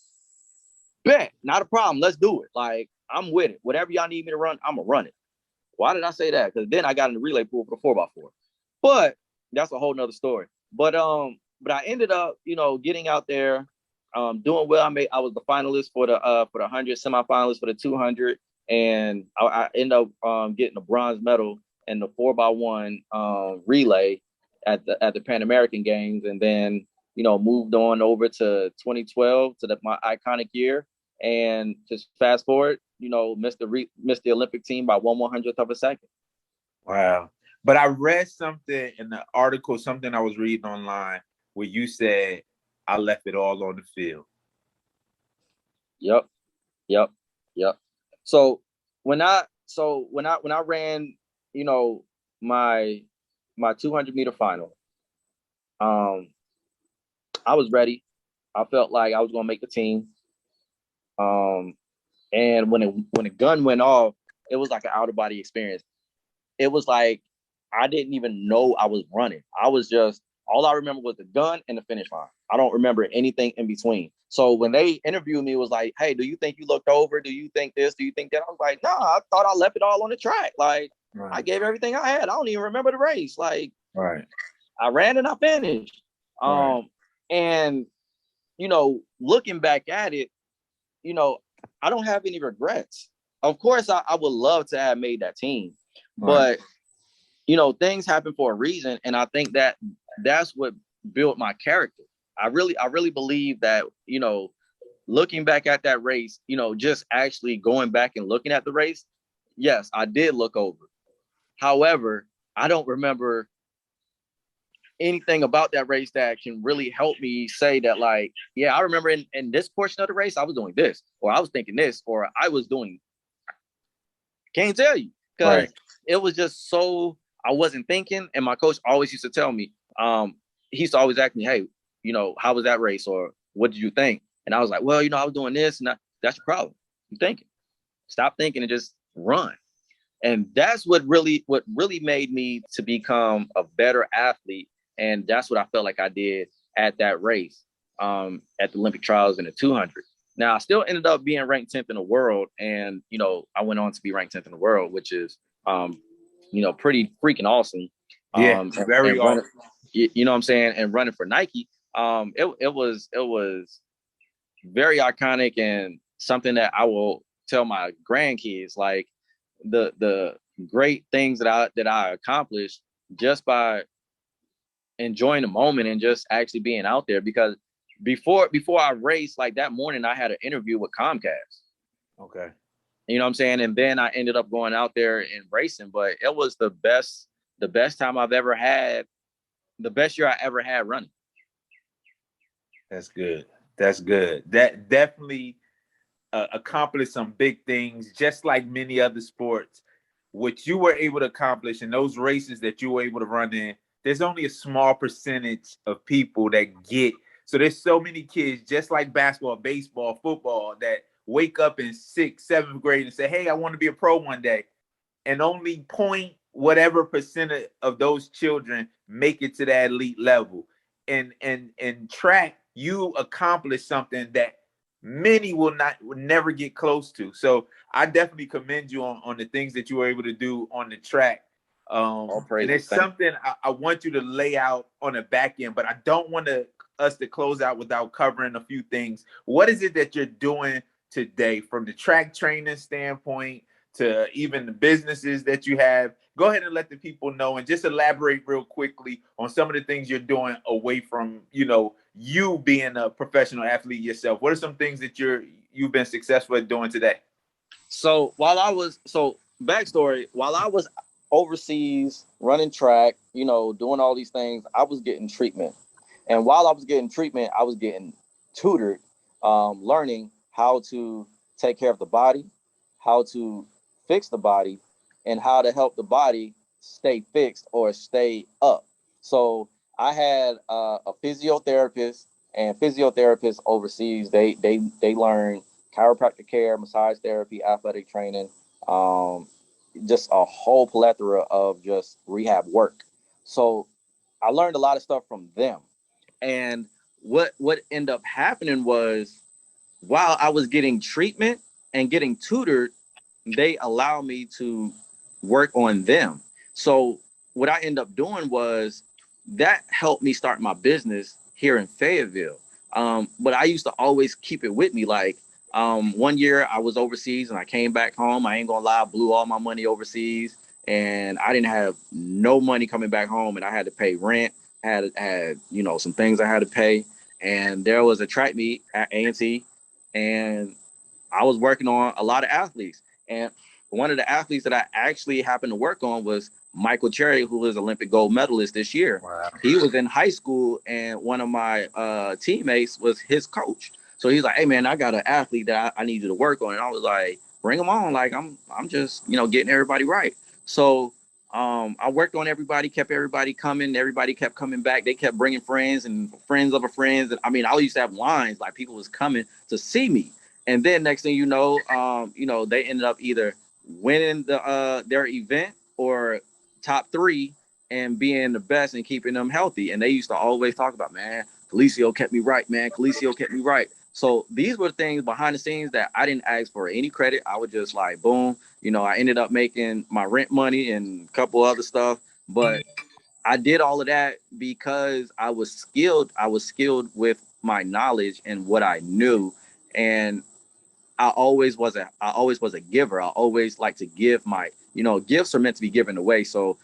bet, not a problem. Let's do it. Like, I'm with it. Whatever y'all need me to run, I'm going to run it. Why did I say that? Because then I got in the relay pool for the 4x4. But that's a whole nother story. But I ended up, getting out there, doing well. I was the finalist for the 100, semifinalist for the 200, and I ended up getting a bronze medal in the 4x1 relay at the Pan American Games, and then moved on over to 2012 to my iconic year, and just fast forward, missed the Olympic team by 1/100th of a second. Wow. But I read something in the article, something I was reading online, where you said, I left it all on the field. Yep. So when I ran, my 200 meter final, I was ready. I felt like I was going to make the team. And when the gun went off, it was like an out of body experience. It was like, I didn't even know I was running. I was just, all I remember was the gun and the finish line. I don't remember anything in between. So when they interviewed me, it was like, hey, do you think you looked over? Do you think this? Do you think that? I was like, no, I thought I left it all on the track. Like, I gave everything I had. I don't even remember the race. Like, I ran and I finished. And, looking back at it, I don't have any regrets. Of course, I would love to have made that team. But, things happen for a reason. And I think that's what built my character. I really believe that, looking back at that race, just actually going back and looking at the race, yes, I did look over. However, I don't remember anything about that race that can really help me say that, like, yeah, I remember in this portion of the race, I was doing this, or I was thinking this, or I was doing, can't tell you, because it was just so, I wasn't thinking. And my coach always used to tell me, he used to always ask me, hey, how was that race? Or what did you think? And I was like, well, I was doing this, and that's your problem. You're thinking. Stop thinking and just run. And that's what really made me to become a better athlete. And that's what I felt like I did at that race, at the Olympic trials in the 200. Now, I still ended up being ranked 10th in the world. And, I went on to be ranked 10th in the world, which is, pretty freaking awesome. Yeah, very awesome. You know what I'm saying? And running for Nike, it was very iconic and something that I will tell my grandkids, like the great things that I accomplished just by enjoying the moment and just actually being out there. Because before I raced, like that morning, I had an interview with Comcast. Okay. You know what I'm saying? And then I ended up going out there and racing, but it was the best time I've ever had, the best year I ever had running. That's good. That definitely accomplished some big things, just like many other sports. What you were able to accomplish in those races that you were able to run in, there's only a small percentage of people that get. So there's so many kids, just like basketball, baseball, football, that wake up in 6th, 7th grade and say, hey, I want to be a pro one day. And only point whatever percent of those children make it to that elite level. And track, you accomplish something that many will never get close to. So I definitely commend you on the things that you were able to do on the track. And there's something I want you to lay out on the back end, but I don't want us to close out without covering a few things. What is it that you're doing today from the track training standpoint to even the businesses that you have? Go ahead and let the people know, and just elaborate real quickly on some of the things you're doing away from, you being a professional athlete yourself. What are some things that you've been successful at doing today? So backstory, while I was overseas running track, doing all these things, I was getting treatment. And while I was getting treatment, I was getting tutored, learning how to take care of the body, how to fix the body, and how to help the body stay fixed or stay up. So I had a physiotherapist, and physiotherapists overseas, they learn chiropractic care, massage therapy, athletic training, just a whole plethora of just rehab work. So I learned a lot of stuff from them. And what ended up happening was, while I was getting treatment and getting tutored, they allowed me to work on them. So what I ended up doing was that helped me start my business here in Fayetteville. But I used to always keep it with me. Like, one year I was overseas and I came back home. I ain't gonna lie, I blew all my money overseas, and I didn't have no money coming back home, and I had to pay rent, had some things I had to pay. And there was a track meet at A&T, and I was working on a lot of athletes. And one of the athletes that I actually happened to work on was Michael Cherry, who was Olympic gold medalist this year. Wow. He was in high school, and one of my teammates was his coach. So he's like, hey, man, I got an athlete that I need you to work on. And I was like, bring him on. Like, I'm just, getting everybody right. So I worked on everybody, kept everybody coming. Everybody kept coming back. They kept bringing friends and friends of a friends. And I mean, I used to have lines, like people was coming to see me. And then next thing you know, they ended up either winning their event or top 3 and being the best and keeping them healthy. And they used to always talk about, man, Calesio kept me right, man. Calesio kept me right. So these were things behind the scenes that I didn't ask for any credit. I would just like, boom, I ended up making my rent money and a couple other stuff. But I did all of that because I was skilled. I was skilled with my knowledge and what I knew. And I always was a giver. I always like to give my, gifts are meant to be given away. So,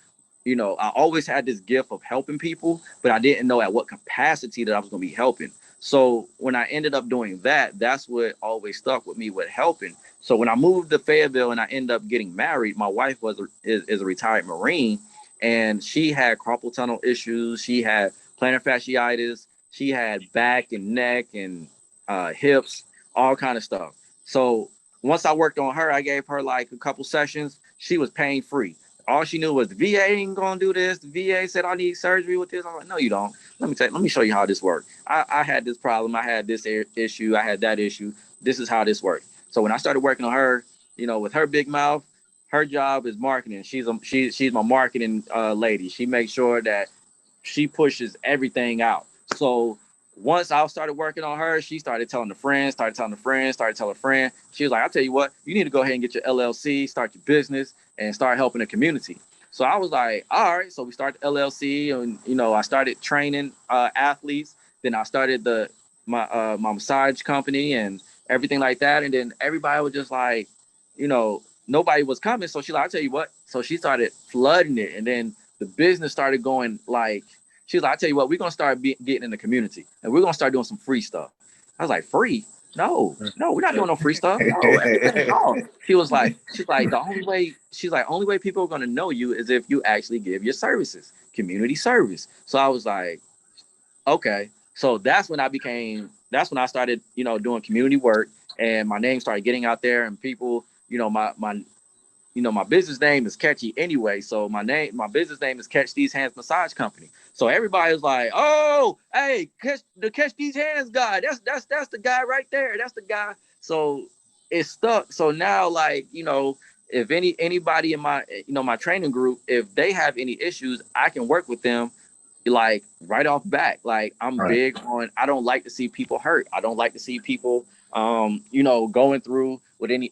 I always had this gift of helping people, but I didn't know at what capacity that I was going to be helping. So when I ended up doing that, that's what always stuck with me with helping. So when I moved to Fayetteville and I ended up getting married, my wife is a retired Marine, and she had carpal tunnel issues. She had plantar fasciitis. She had back and neck and hips, all kind of stuff. So once I worked on her, I gave her like a couple sessions. She was pain free. all she knew was the VA ain't gonna do this. The VA said I need surgery with this. I'm like, no, you don't. Let me show you how this works. I had this problem. I had this issue. I had that issue. This is how this works. So when I started working on her, with her big mouth, her job is marketing. She's my marketing lady. She makes sure that she pushes everything out. So once I started working on her, she started telling a friend, started telling a friend. She was like, I'll tell you what, you need to go ahead and get your LLC, start your business, and start helping the community. So I was like, all right. So we started LLC, and I started training athletes. Then I started my massage company and everything like that. And then everybody was just like, nobody was coming. So she's like, I'll tell you what. So she started flooding it, and then the business started going like. She's like, I tell you what, we're gonna start getting in the community, and we're gonna start doing some free stuff. I was like, free? No, we're not doing no free stuff. No, everything off. She's like, only way people are gonna know you is if you actually give your services, community service. So I was like, okay. So that's when I started, doing community work, and my name started getting out there, and people, my business name is catchy anyway. So my business name is Catch These Hands Massage Company. So everybody was like, "Oh, hey, Catch These Hands guy. That's the guy right there. That's the guy." So it stuck. So now, like, if anybody in my my training group, if they have any issues, I can work with them like right off back. Like I'm big on, I don't like to see people hurt. I don't like to see people going through with any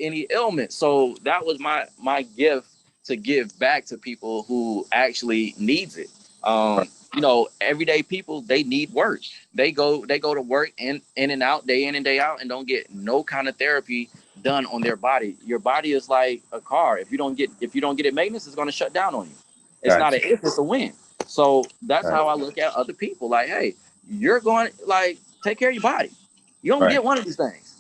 any ailment. So that was my gift to give back to people who actually needs it. Everyday people, they need work. They go to work in and out, day in and day out, and don't get no kind of therapy done on their body. Your body is like a car. If you don't get it maintenance, it's going to shut down on you. It's not an if, it's a when. So that's how I look at other people. Like, hey, you're going, like, take care of your body. You only get one of these things.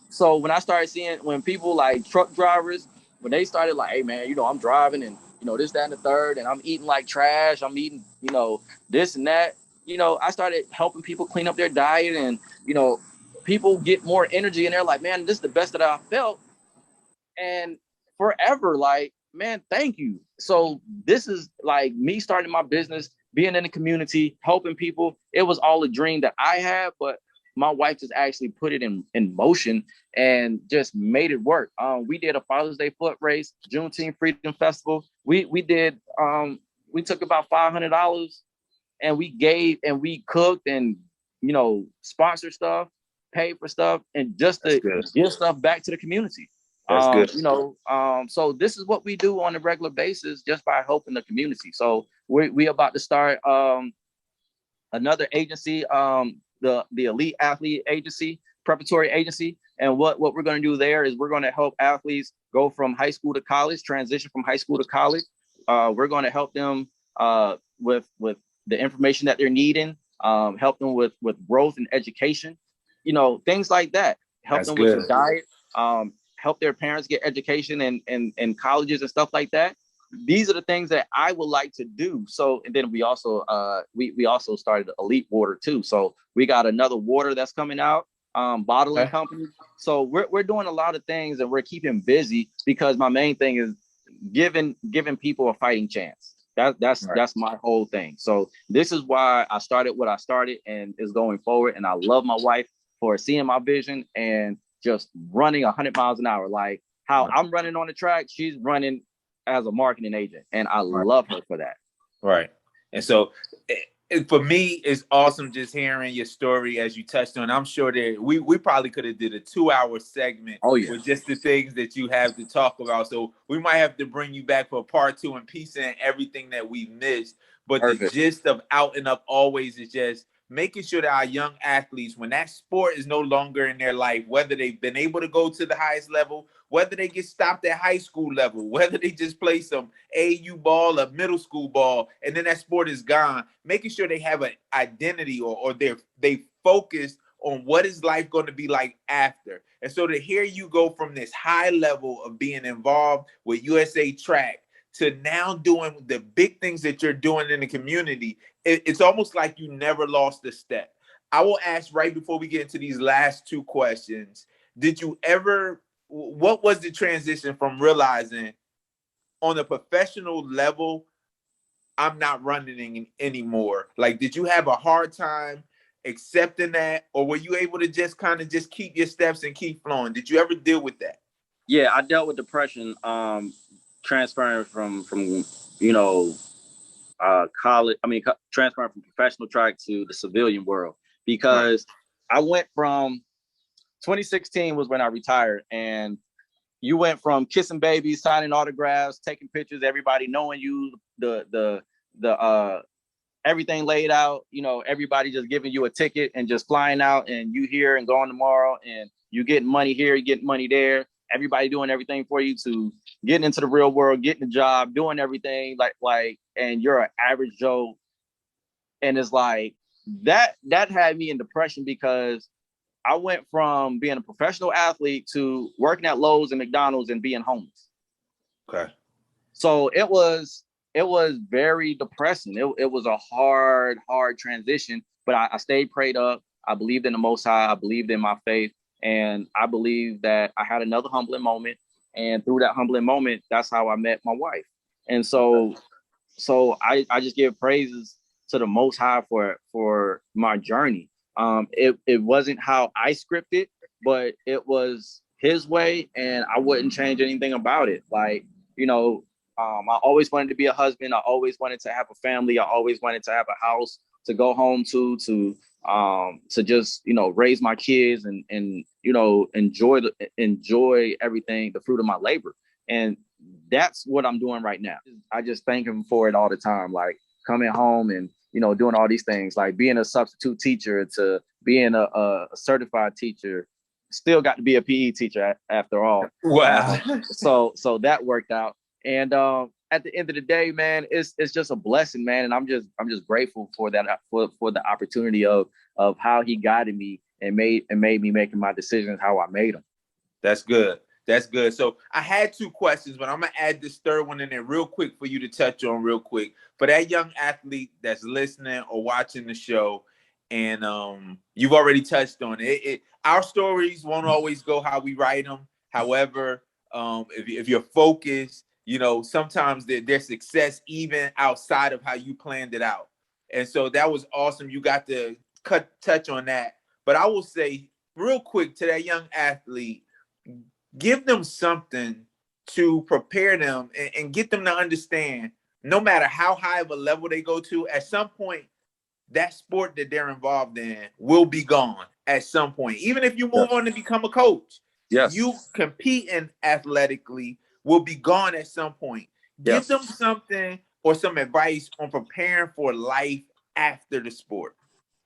So when I started seeing, when people like truck drivers, when they started like, hey man, I'm driving and this, that, and the third, and I'm eating like trash. I'm eating, this and that. I started helping people clean up their diet, and people get more energy, and they're like, man, this is the best that I felt. And forever, like, man, thank you. So this is like me starting my business, being in the community, helping people. It was all a dream that I had, but my wife just actually put it in motion and just made it work. We did a Father's Day foot race, Juneteenth Freedom Festival. We did we took about $500 and we cooked and sponsored stuff, paid for stuff, and just to give stuff back to the community. That's good. So this is what we do on a regular basis just by helping the community. So we about to start another agency, the Elite Athlete Agency, preparatory agency. And what we're going to do there is we're going to help athletes go from high school to college, transition from high school to college. We're going to help them with the information that they're needing, help them with growth and education, things like that. Help them with their diet, help their parents get education and colleges and stuff like that. These are the things that I would like to do. So, and then we also we also started Elite Water too. So we got another water that's coming out, bottling company. So we're doing a lot of things, and we're keeping busy because my main thing is giving people a fighting chance. That's my whole thing. So this is why I started what I started, and is going forward. And I love my wife for seeing my vision and just running 100 miles an hour. Like how I'm running on the track, she's running as a marketing agent, and I love her for that. Right. And so for me, it's awesome just hearing your story as you touched on. I'm sure that we probably could have did a 2-hour segment with just the things that you have to talk about. So we might have to bring you back for part 2 and piece in everything that we missed. But the gist of Out and Up always is just making sure that our young athletes, when that sport is no longer in their life, whether they've been able to go to the highest level, whether they get stopped at high school level, whether they just play some AU ball or middle school ball, and then that sport is gone, making sure they have an identity or they focus on what is life going to be like after. And so to hear you go from this high level of being involved with USA Track to now doing the big things that you're doing in the community, it's almost like you never lost a step. I will ask right before we get into these last 2 questions, what was the transition from realizing on a professional level, I'm not running anymore? Like, did you have a hard time accepting that, or were you able to just kind of just keep your steps and keep flowing? Did you ever deal with that? Yeah, I dealt with depression, transferring from you know college. I mean, transferring from professional track to the civilian world, because I went from 2016 was when I retired, and you went from kissing babies, signing autographs, taking pictures, everybody knowing you, the everything laid out, everybody just giving you a ticket and just flying out, and you here and going tomorrow, and you getting money here, you getting money there, everybody doing everything for you, to getting into the real world, getting a job, doing everything like, and you're an average Joe. And it's like that had me in depression, because I went from being a professional athlete to working at Lowe's and McDonald's and being homeless. Okay. So it was very depressing. It was a hard transition, but I stayed prayed up. I believed in the Most High. I believed in my faith. And I believe that I had another humbling moment. And through that humbling moment, that's how I met my wife. And so I just give praises to the Most High for my journey. It wasn't how I scripted, but it was his way, and I wouldn't change anything about it. Like, I always wanted to be a husband. I always wanted to have a family. I always wanted to have a house to go home to just, raise my kids and enjoy everything, the fruit of my labor. And that's what I'm doing right now. I just thank him for it all the time. Like coming home and, doing all these things, like being a substitute teacher to being a certified teacher, still got to be a PE teacher after all. Wow. So that worked out. And at the end of the day, man, it's just a blessing, man. And I'm just grateful for that, for the opportunity of how he guided me and made me making my decisions how I made them. That's good. That's good. So I had two questions, but I'm going to add this third one in there real quick for you to touch on real quick. For that young athlete that's listening or watching the show, and you've already touched on it. Our stories won't always go how we write them. However, if you're focused, sometimes there's success even outside of how you planned it out. And so that was awesome. You got to touch on that. But I will say real quick to that young athlete, give them something to prepare them and get them to understand, no matter how high of a level they go to, at some point, that sport that they're involved in will be gone at some point. Even if you move on to become a coach, you competing athletically will be gone at some point. Give them something or some advice on preparing for life after the sport.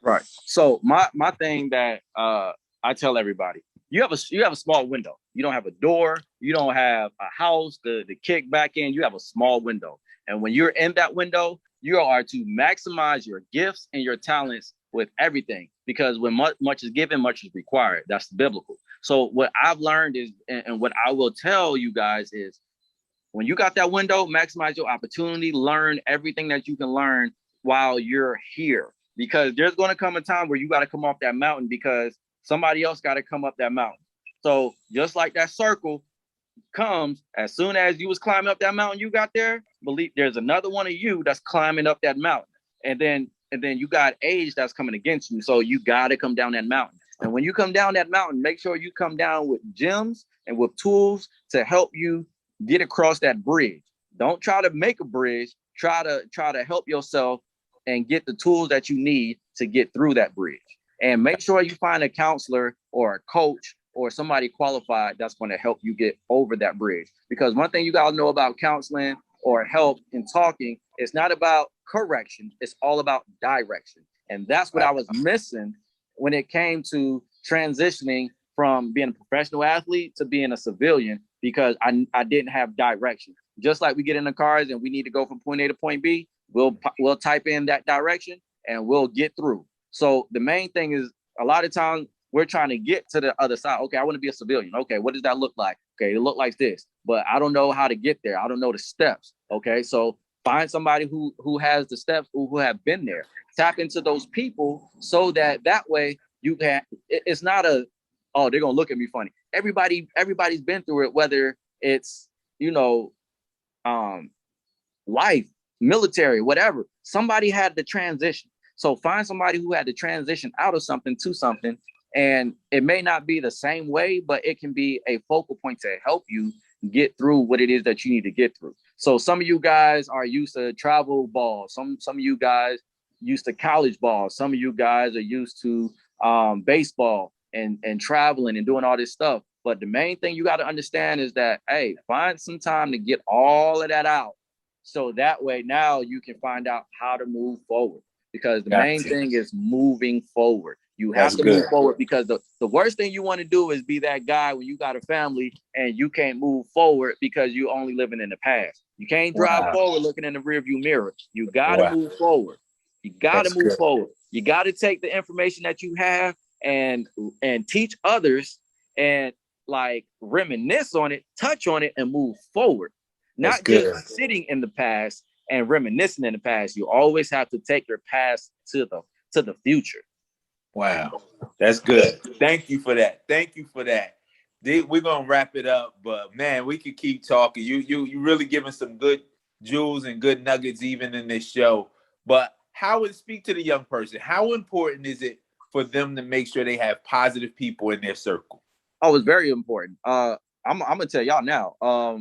Right. So my thing that I tell everybody, you have a small window. You don't have a door. You don't have a house to kick back in. You have a small window. And when you're in that window, you are to maximize your gifts and your talents with everything, because when much is given, much is required. That's biblical. So what I've learned is, and what I will tell you guys is, when you got that window, maximize your opportunity, learn everything that you can learn while you're here, because there's going to come a time where you got to come off that mountain, because somebody else got to come up that mountain. So just like that circle comes, as soon as you was climbing up that mountain, you got there, believe there's another one of you that's climbing up that mountain. And then you got age that's coming against you. So you got to come down that mountain. And when you come down that mountain, make sure you come down with gems and with tools to help you get across that bridge. Don't try to make a bridge. Try to help yourself and get the tools that you need to get through that bridge. And make sure you find a counselor or a coach or somebody qualified that's going to help you get over that bridge. Because one thing you got to know about counseling or help in talking, it's not about correction. It's all about direction. And that's what I was missing when it came to transitioning from being a professional athlete to being a civilian, because I didn't have direction. Just like we get in the cars and we need to go from point A to point B, we'll type in that direction and we'll get through. So the main thing is, a lot of times we're trying to get to the other side. Okay, I want to be a civilian. Okay, what does that look like? Okay, it look like this, but I don't know how to get there. I don't know the steps. Okay, so find somebody who has the steps, who have been there. Tap into those people so that way you can. It's not a, oh, they're gonna look at me funny. Everybody's been through it, whether it's life, military, whatever. Somebody had to transition. So find somebody who had to transition out of something to something. And it may not be the same way, but it can be a focal point to help you get through what it is that you need to get through. So some of you guys are used to travel ball. Some of you guys used to college ball. Some of you guys are used to baseball and traveling and doing all this stuff. But the main thing you got to understand is that, hey, find some time to get all of that out. So that way now you can find out how to move forward, because the main thing is moving forward. You have to move forward, because the worst thing you want to do is be that guy when you got a family and you can't move forward because you only living in the past. You can't drive forward looking in the rearview mirror. You got to move forward. You got to move forward. You got to take the information that you have and teach others and like reminisce on it, touch on it, and move forward. Not just sitting in the past and reminiscing in the past. You always have to take your past to the future. Wow, that's good. Thank you for that. Thank you for that. We're gonna wrap it up, but man, we could keep talking. You really giving some good jewels and good nuggets even in this show. But how would speak to the young person? How important is it for them to make sure they have positive people in their circle? Oh, it's very important. I'm gonna tell y'all now.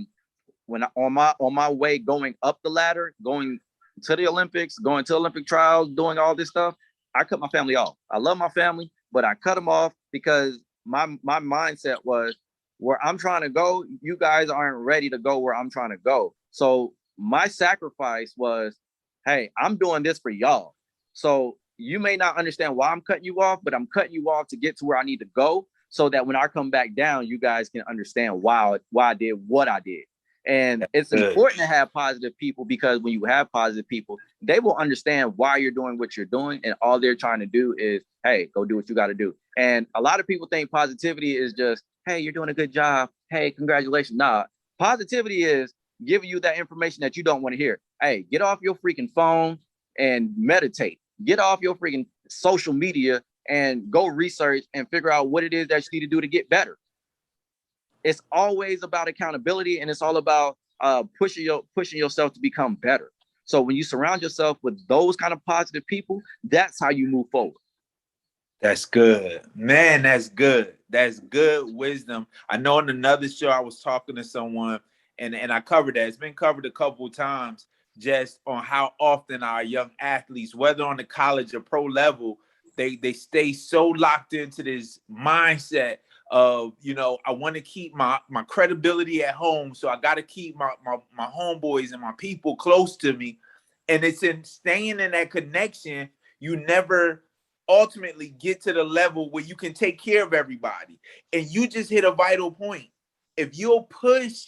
When on my way going up the ladder, going to the Olympics, going to Olympic trials, doing all this stuff, I cut my family off. I love my family, but I cut them off because my mindset was, where I'm trying to go, you guys aren't ready to go where I'm trying to go. So my sacrifice was, hey, I'm doing this for y'all. So you may not understand why I'm cutting you off, but I'm cutting you off to get to where I need to go, so that when I come back down, you guys can understand why I did what I did. And it's important to have positive people, because when you have positive people, they will understand why you're doing what you're doing. And all they're trying to do is, hey, go do what you got to do. And a lot of people think positivity is just, hey, you're doing a good job. Hey, congratulations. Nah, positivity is giving you that information that you don't want to hear. Hey, get off your freaking phone and meditate. Get off your freaking social media and go research and figure out what it is that you need to do to get better. It's always about accountability, and it's all about pushing yourself to become better. So when you surround yourself with those kind of positive people, that's how you move forward. That's good, man. That's good. That's good wisdom. I know in another show I was talking to someone, and I covered that. It's been covered a couple of times, just on how often our young athletes, whether on the college or pro level, they stay so locked into this mindset of, I want to keep my credibility at home, so I got to keep my homeboys and my people close to me. And it's in staying in that connection, you never ultimately get to the level where you can take care of everybody. And you just hit a vital point. If you'll push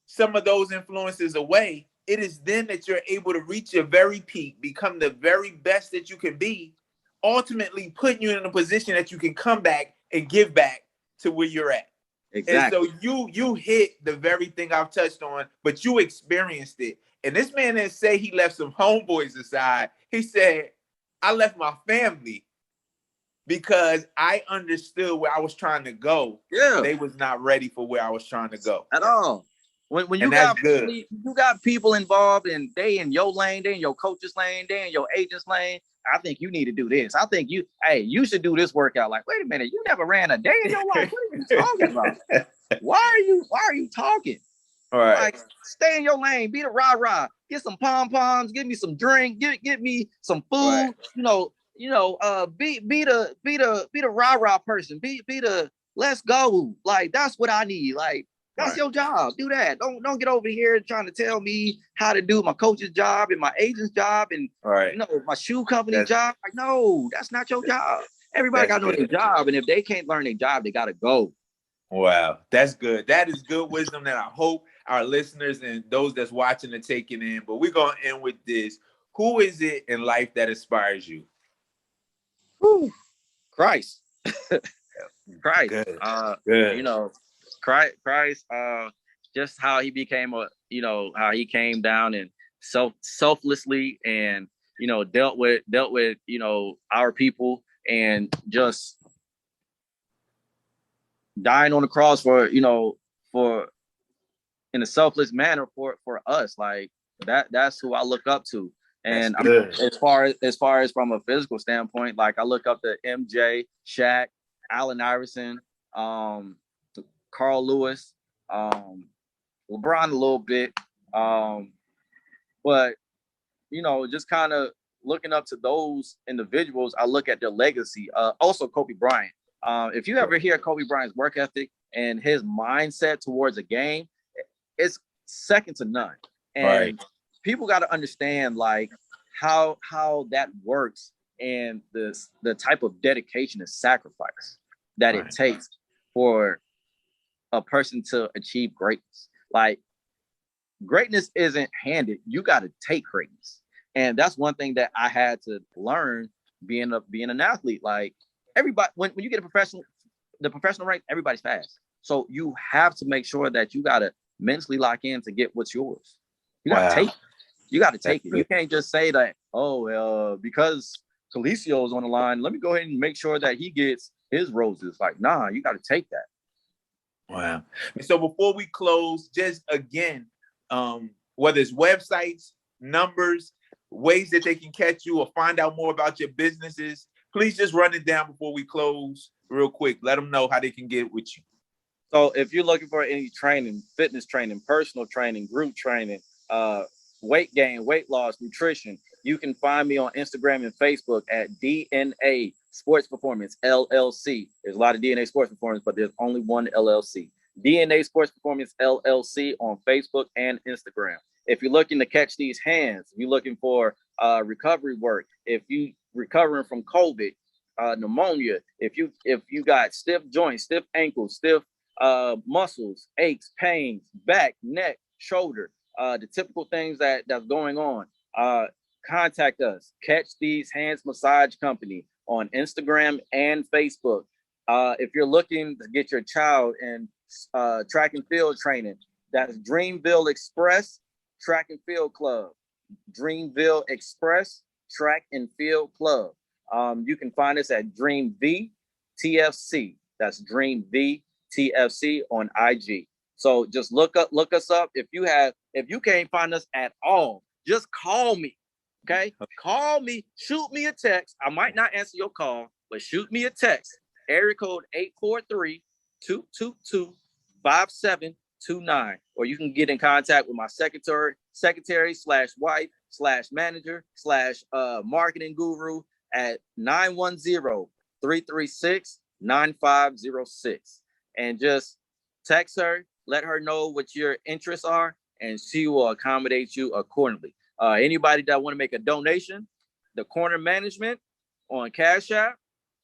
some of those influences away, it is then that you're able to reach your very peak, become the very best that you can be, ultimately putting you in a position that you can come back and give back to where you're at. Exactly. And so you hit the very thing I've touched on, but you experienced it. And this man didn't say he left some homeboys aside. He said, I left my family because I understood where I was trying to go. Yeah. They was not ready for where I was trying to go. At all. When you got family, you got people involved, and they in your lane, they in your coach's lane, they in your agent's lane. I think you need to do this. I think you should do this workout. Like, wait a minute, you never ran a day in your life. What are you talking about? Why are you talking? All right. Like, stay in your lane, be the rah-rah, get some pom-poms, give me some drink, get me some food, right. Be the rah-rah person, be the let's go. Like, that's what I need. Like, that's right. Your job. Do that. Don't get over here trying to tell me how to do my coach's job and my agent's job and right. My shoe company job. Like, no, that's not your job. Everybody got to know their job, and if they can't learn their job, they got to go. Wow, that's good. That is good wisdom that I hope our listeners and those that's watching are taking in. But we're gonna end with this. Who is it in life that inspires you? Whew. Christ. Christ. Good. Good. Christ, just how he became how he came down and selflessly and dealt with our people, and just dying on the cross for in a selfless manner for us. Like that's who I look up to. And I mean, as far as from a physical standpoint, like I look up to MJ, Shaq, Allen Iverson, Carl Lewis, LeBron a little bit. But you know, just kind of looking up to those individuals, I look at their legacy. Also Kobe Bryant. If you ever hear Kobe Bryant's work ethic and his mindset towards a game, it's second to none. And people got to understand like how that works and the type of dedication and sacrifice that it takes for a person to achieve greatness. Like greatness isn't handed. You got to take greatness. And that's one thing that I had to learn being an athlete. Like everybody, when you get the professional rank, everybody's fast. So you have to make sure that you got to mentally lock in to get what's yours. You got to take it. You got to take it. You can't just say that, because Calesio is on the line, let me go ahead and make sure that he gets his roses. Like, nah, you got to take that. Wow. So before we close, just again, whether it's websites, numbers, ways that they can catch you or find out more about your businesses, please just run it down before we close real quick. Let them know how they can get with you. So if you're looking for any training, fitness training, personal training, group training, weight gain, weight loss, nutrition, you can find me on Instagram and Facebook at DNA Sports Performance LLC. There's a lot of DNA Sports Performance, but there's only one LLC. DNA Sports Performance LLC on Facebook and Instagram. If you're looking to catch these hands, if you're looking for recovery work, if you recovering from COVID, pneumonia, if you got stiff joints, stiff ankles, stiff muscles, aches, pains, back, neck, shoulder, the typical things that's going on, contact us. Catch These Hands Massage Company on Instagram and Facebook. If you're looking to get your child in track and field training, that's Dreamville Express Track and Field Club. Dreamville Express Track and Field Club. You can find us at Dream V TFC. That's Dream V TFC on IG. So just look us up. If you can't find us at all, just call me. Okay? Call me, shoot me a text. I might not answer your call, but shoot me a text. Area code 843-222-5729. Or you can get in contact with my secretary/wife/manager/marketing guru at 910-336-9506. And just text her, let her know what your interests are, and she will accommodate you accordingly. Anybody that want to make a donation, the corner management on Cash App,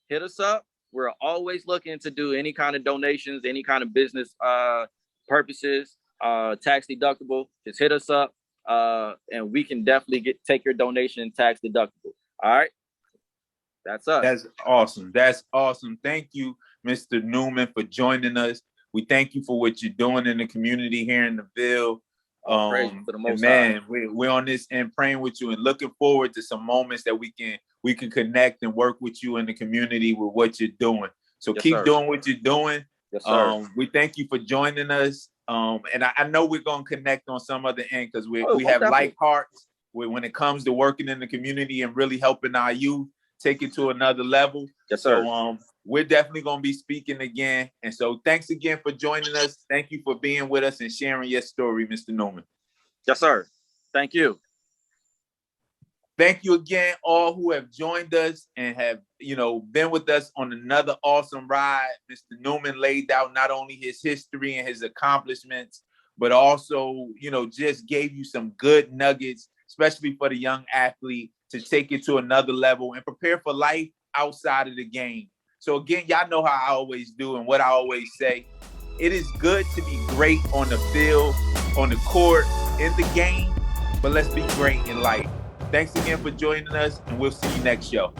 hit us up. We're always looking to do any kind of donations, any kind of business purposes, tax deductible. Just hit us up, and we can definitely take your donation tax deductible. All right. That's us. That's awesome. That's awesome. Thank you, Mr. Newman, for joining us. We thank you for what you're doing in the community here in the Ville. Man, we're on this end praying with you and looking forward to some moments that we can connect and work with you in the community with what you're doing. So keep doing what you're doing. Yes, sir. We thank you for joining us. And I know we're going to connect on some other end because we have like hearts when it comes to working in the community and really helping our youth take it to another level. Yes, sir. So we're definitely going to be speaking again. And so thanks again for joining us. Thank you for being with us and sharing your story, Mr. Newman. Yes, sir. Thank you. Thank you again, all who have joined us and have, been with us on another awesome ride. Mr. Newman laid out not only his history and his accomplishments, but also, just gave you some good nuggets, especially for the young athlete to take it to another level and prepare for life outside of the game. So again, y'all know how I always do and what I always say. It is good to be great on the field, on the court, in the game, but let's be great in life. Thanks again for joining us, and we'll see you next show.